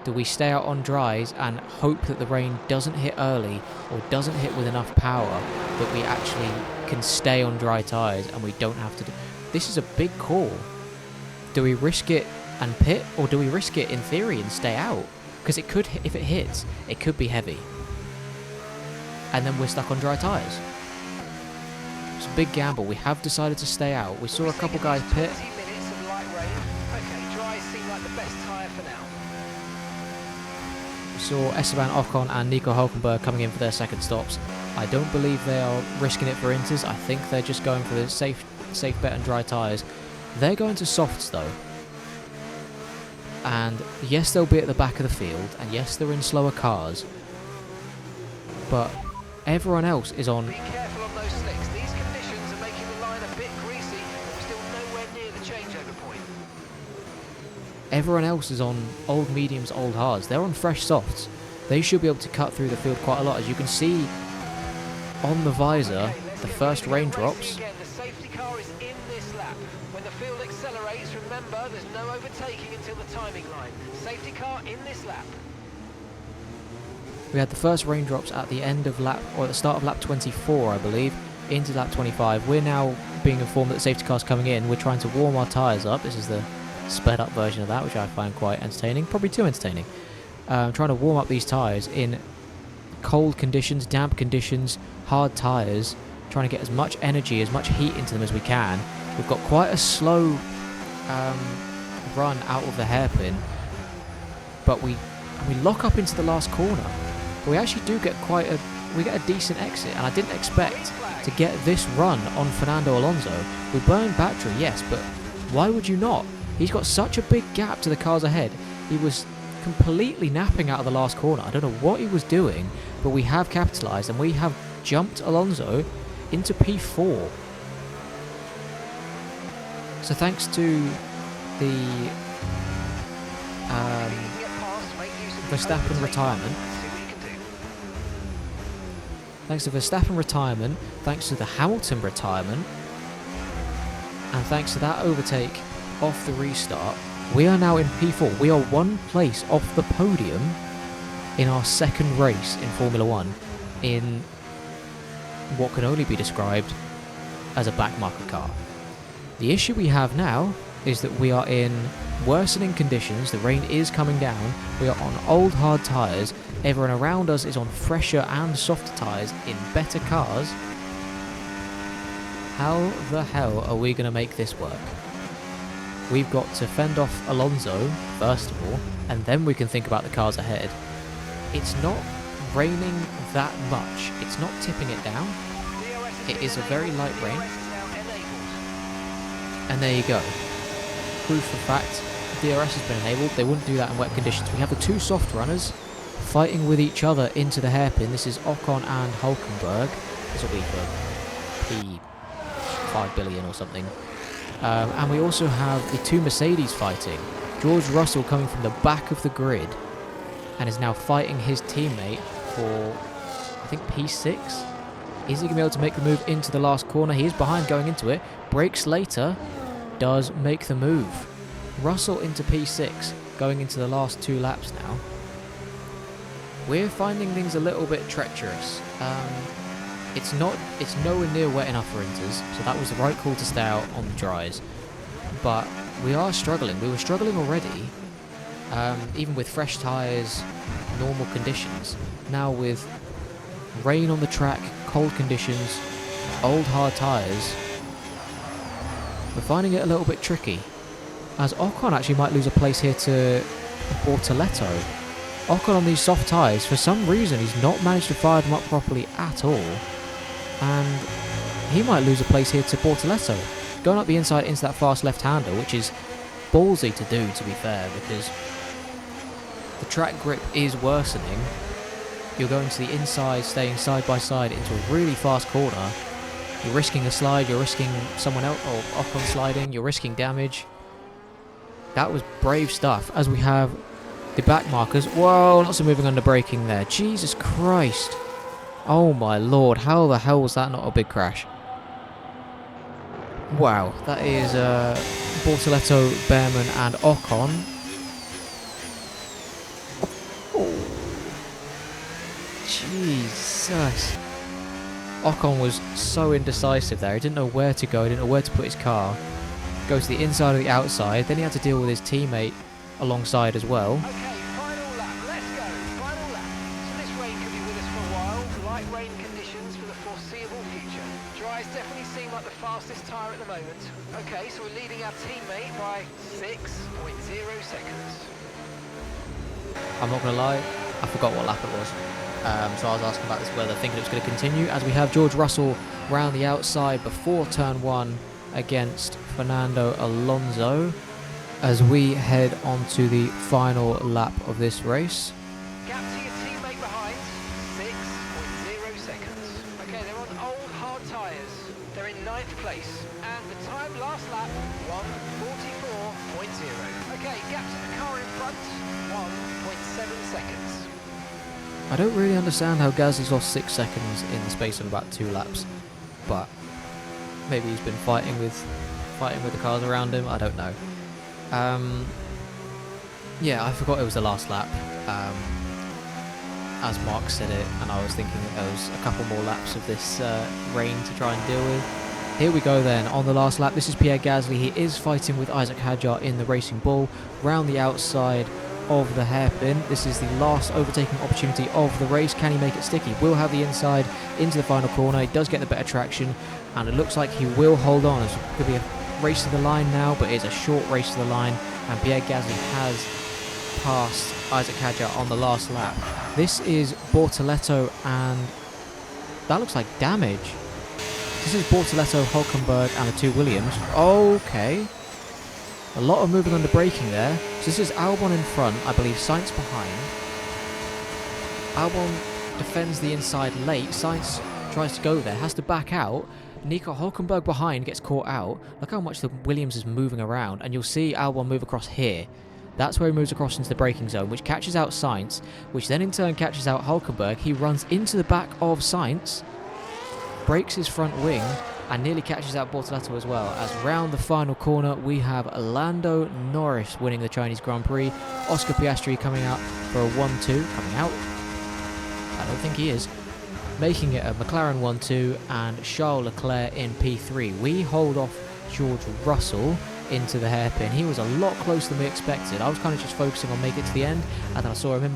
Speaker 1: do we stay out on dries and hope that the rain doesn't hit early or doesn't hit with enough power that we actually can stay on dry tyres and we don't have to do... This is a big call. Do we risk it and pit, or do we risk it in theory and stay out? Because it could, if it hits, it could be heavy. And then we're stuck on dry tyres. It's a big gamble. We have decided to stay out. We saw a couple guys pit.
Speaker 2: 20 minutes of light rain. Okay, dries seem like the best tyre for now.
Speaker 1: We saw Esteban Ocon and Nico Hulkenberg coming in for their second stops. I don't believe they are risking it for inters. I think they're just going for the safe bet and dry tyres. They're going to softs though. And yes, they'll be at the back of the field, and yes, they're in slower cars, but everyone else is on...
Speaker 2: Be careful on those slicks. These conditions are making the line a bit greasy, but we're still nowhere near the changeover point.
Speaker 1: Everyone else is on old mediums, old hards. They're on fresh softs. They should be able to cut through the field quite a lot. As you can see on the visor, the first raindrops.
Speaker 2: Again, the safety car is in this lap. When the field accelerates, remember there's no overtaking until the timing line. Safety car in this lap.
Speaker 1: We had the first raindrops at the end of lap, or at the start of lap 24, I believe, into lap 25. We're now being informed that the safety car's coming in. We're trying to warm our tyres up. This is the sped up version of that, which I find quite entertaining, probably too entertaining. Trying to warm up these tyres in cold conditions, damp conditions, hard tyres, trying to get as much energy, as much heat into them as we can. We've got quite a slow run out of the hairpin, but we lock up into the last corner. But we actually do get we get a decent exit, and I didn't expect to get this run on Fernando Alonso. We burned battery, yes, but why would you not? He's got such a big gap to the cars ahead. He was completely napping out of the last corner. I don't know what he was doing, but we have capitalised, and we have jumped Alonso into P4. So thanks to the Verstappen retirement. Thanks to Verstappen retirement, thanks to the Hamilton retirement, and thanks to that overtake off the restart, we are now in P4. We are one place off the podium in our second race in Formula 1 in what can only be described as a backmarker car. The issue we have now is that we are in worsening conditions. The rain is coming down. We are on old hard tyres. Everyone around us is on fresher and softer tyres in better cars. How the hell are we going to make this work? We've got to fend off Alonso, first of all, and then we can think about the cars ahead. It's not raining that much. It's not tipping it down. It is a very light rain. And there you go. Proof of fact, DRS has been enabled. They wouldn't do that in wet conditions. We have the two soft runners fighting with each other into the hairpin. This is Ocon and Hulkenberg. This will be for P5 billion or something. And we also have the two Mercedes fighting. George Russell coming from the back of the grid and is now fighting his teammate for, I think, P6. Is he going to be able to make the move into the last corner? He is behind going into it. Brakes later. Does make the move. Russell into P6, going into the last two laps now. We're finding things a little bit treacherous. It's nowhere near wet enough for inters, so that was the right call to stay out on the dries. But we are struggling. We were struggling already, even with fresh tyres, normal conditions. Now with rain on the track, cold conditions, old hard tyres, we're finding it a little bit tricky, as Ocon actually might lose a place here to Bortoleto. Ocon on these soft tyres, for some reason he's not managed to fire them up properly at all, and he might lose a place here to Bortoleto. Going up the inside into that fast left-hander, which is ballsy to do, to be fair, because the track grip is worsening. You're going to the inside, staying side by side into a really fast corner, You're risking a slide, you're risking someone else, or Ocon sliding, you're risking damage. That was brave stuff, as we have the back markers. Whoa, lots of moving under braking there. Jesus Christ. Oh my lord, how the hell was that not a big crash? Wow, that is Bortoleto, Behrman and Ocon. Oh, Jesus. Ocon was so indecisive there. He didn't know where to go, he didn't know where to put his car. Go to the inside or the outside. Then he had to deal with his teammate alongside as well.
Speaker 2: Okay, final lap, let's go, final lap. So this rain could be with us for a while, light rain conditions for the foreseeable future. Dries definitely seem like the fastest tyre at the moment. Okay, so we're leading our teammate by 6.0 seconds.
Speaker 1: I'm not going to lie, I forgot what lap it was. So I was asking about this weather, thinking it was going to continue, as we have George Russell round the outside before turn 1 against Fernando Alonso, as we head on to the final lap of this race.
Speaker 2: Gap to your teammate behind, 6.0 seconds. Okay, they're on old hard tyres. They're in 9th place, and the time last lap, 1:44.0. Okay, gap to the car in front, 1.7 seconds.
Speaker 1: I don't really understand how Gasly's lost 6 seconds in the space of about 2 laps, but maybe he's been fighting with the cars around him, I don't know. Yeah, I forgot it was the last lap, as Mark said it, and I was thinking that there was a couple more laps of this rain to try and deal with. Here we go then, on the last lap. This is Pierre Gasly. He is fighting with Isaac Hadjar in the Racing Bull, round the outside of the hairpin. This is the last overtaking opportunity of the race. Can he make it stick? He will have the inside into the final corner. He does get the better traction, and it looks like he will hold on. It's going to be a race to the line now, but it's a short race to the line, and Pierre Gasly has passed Isaac Hadjar on the last lap. This is Bortoleto, and that looks like damage. This is Bortoleto, Hulkenberg and the 2 Williams. Okay. A lot of moving under braking there. So this is Albon in front, I believe Sainz behind. Albon defends the inside late. Sainz tries to go there, has to back out. Nico Hulkenberg behind gets caught out. Look how much the Williams is moving around, and you'll see Albon move across here. That's where he moves across into the braking zone, which catches out Sainz, which then in turn catches out Hulkenberg. He runs into the back of Sainz, breaks his front wing, and nearly catches out Bortoleto as well. As round the final corner, we have Lando Norris winning the Chinese Grand Prix. Oscar Piastri coming out for a 1-2. Coming out? I don't think he is. Making it a McLaren 1-2 and Charles Leclerc in P3. We hold off George Russell into the hairpin. He was a lot closer than we expected. I was kind of just focusing on making it to the end, and then I saw him in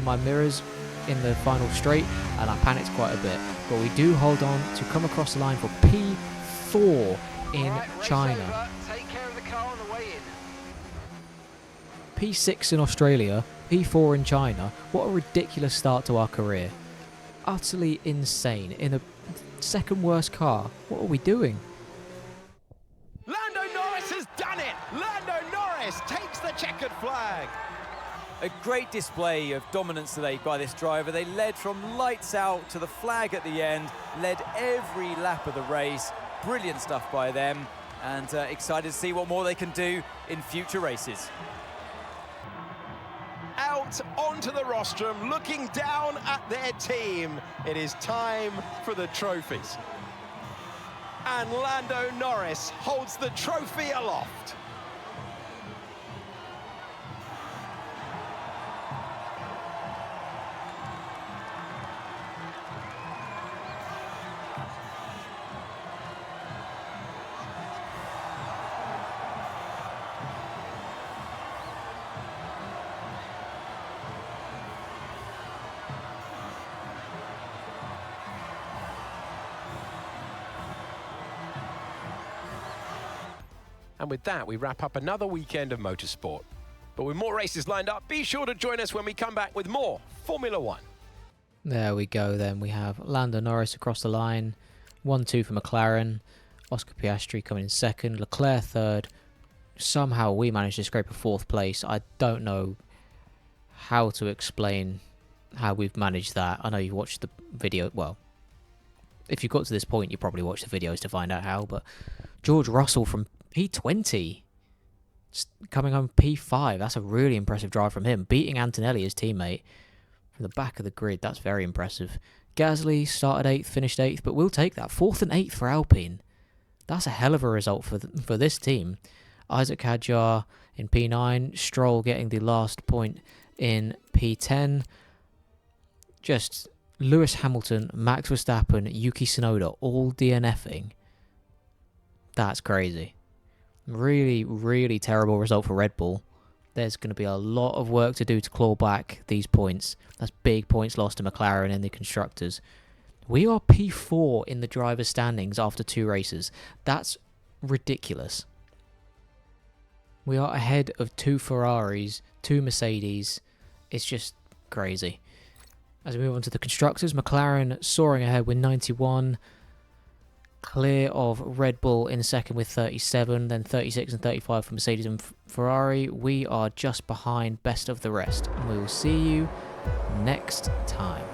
Speaker 1: my mirrors in the final straight, and I panicked quite a bit. But we do hold on to come across the line for P4 in China.
Speaker 2: Take care of the car on the way in.
Speaker 1: P6 in Australia, P4 in China. What a ridiculous start to our career. Utterly insane. In the second worst car. What are we doing?
Speaker 3: Lando Norris has done it! Lando Norris takes the checkered flag!
Speaker 4: A great display of dominance today by this driver. They led from lights out to the flag at the end, led every lap of the race. Brilliant stuff by them, and excited to see what more they can do in future races.
Speaker 3: Out onto the rostrum, looking down at their team. It is time for the trophies. And Lando Norris holds the trophy aloft. And with that, we wrap up another weekend of motorsport. But with more races lined up, be sure to join us when we come back with more Formula One.
Speaker 1: There we go then. We have Lando Norris across the line. 1-2 for McLaren. Oscar Piastri coming in second. Leclerc third. Somehow we managed to scrape a 4th place. I don't know how to explain how we've managed that. I know you watched the video. Well, if you got to this point, you probably watched the videos to find out how, but George Russell from P20, coming home P5, that's a really impressive drive from him. Beating Antonelli, his teammate, from the back of the grid, that's very impressive. Gasly started 8th, finished 8th, but we'll take that. 4th and 8th for Alpine. That's a hell of a result for this team. Isaac Hadjar in P9, Stroll getting the last point in P10. Just Lewis Hamilton, Max Verstappen, Yuki Tsunoda, all DNFing. That's crazy. Really, really terrible result for Red Bull. There's going to be a lot of work to do to claw back these points. That's big points lost to McLaren in the Constructors. We are P4 in the driver's standings after 2 races. That's ridiculous. We are ahead of 2 Ferraris, 2 Mercedes. It's just crazy. As we move on to the Constructors, McLaren soaring ahead with 91. Clear of Red Bull in second with 37, then 36 and 35 for Mercedes and Ferrari. We are just behind best of the rest. And we will see you next time.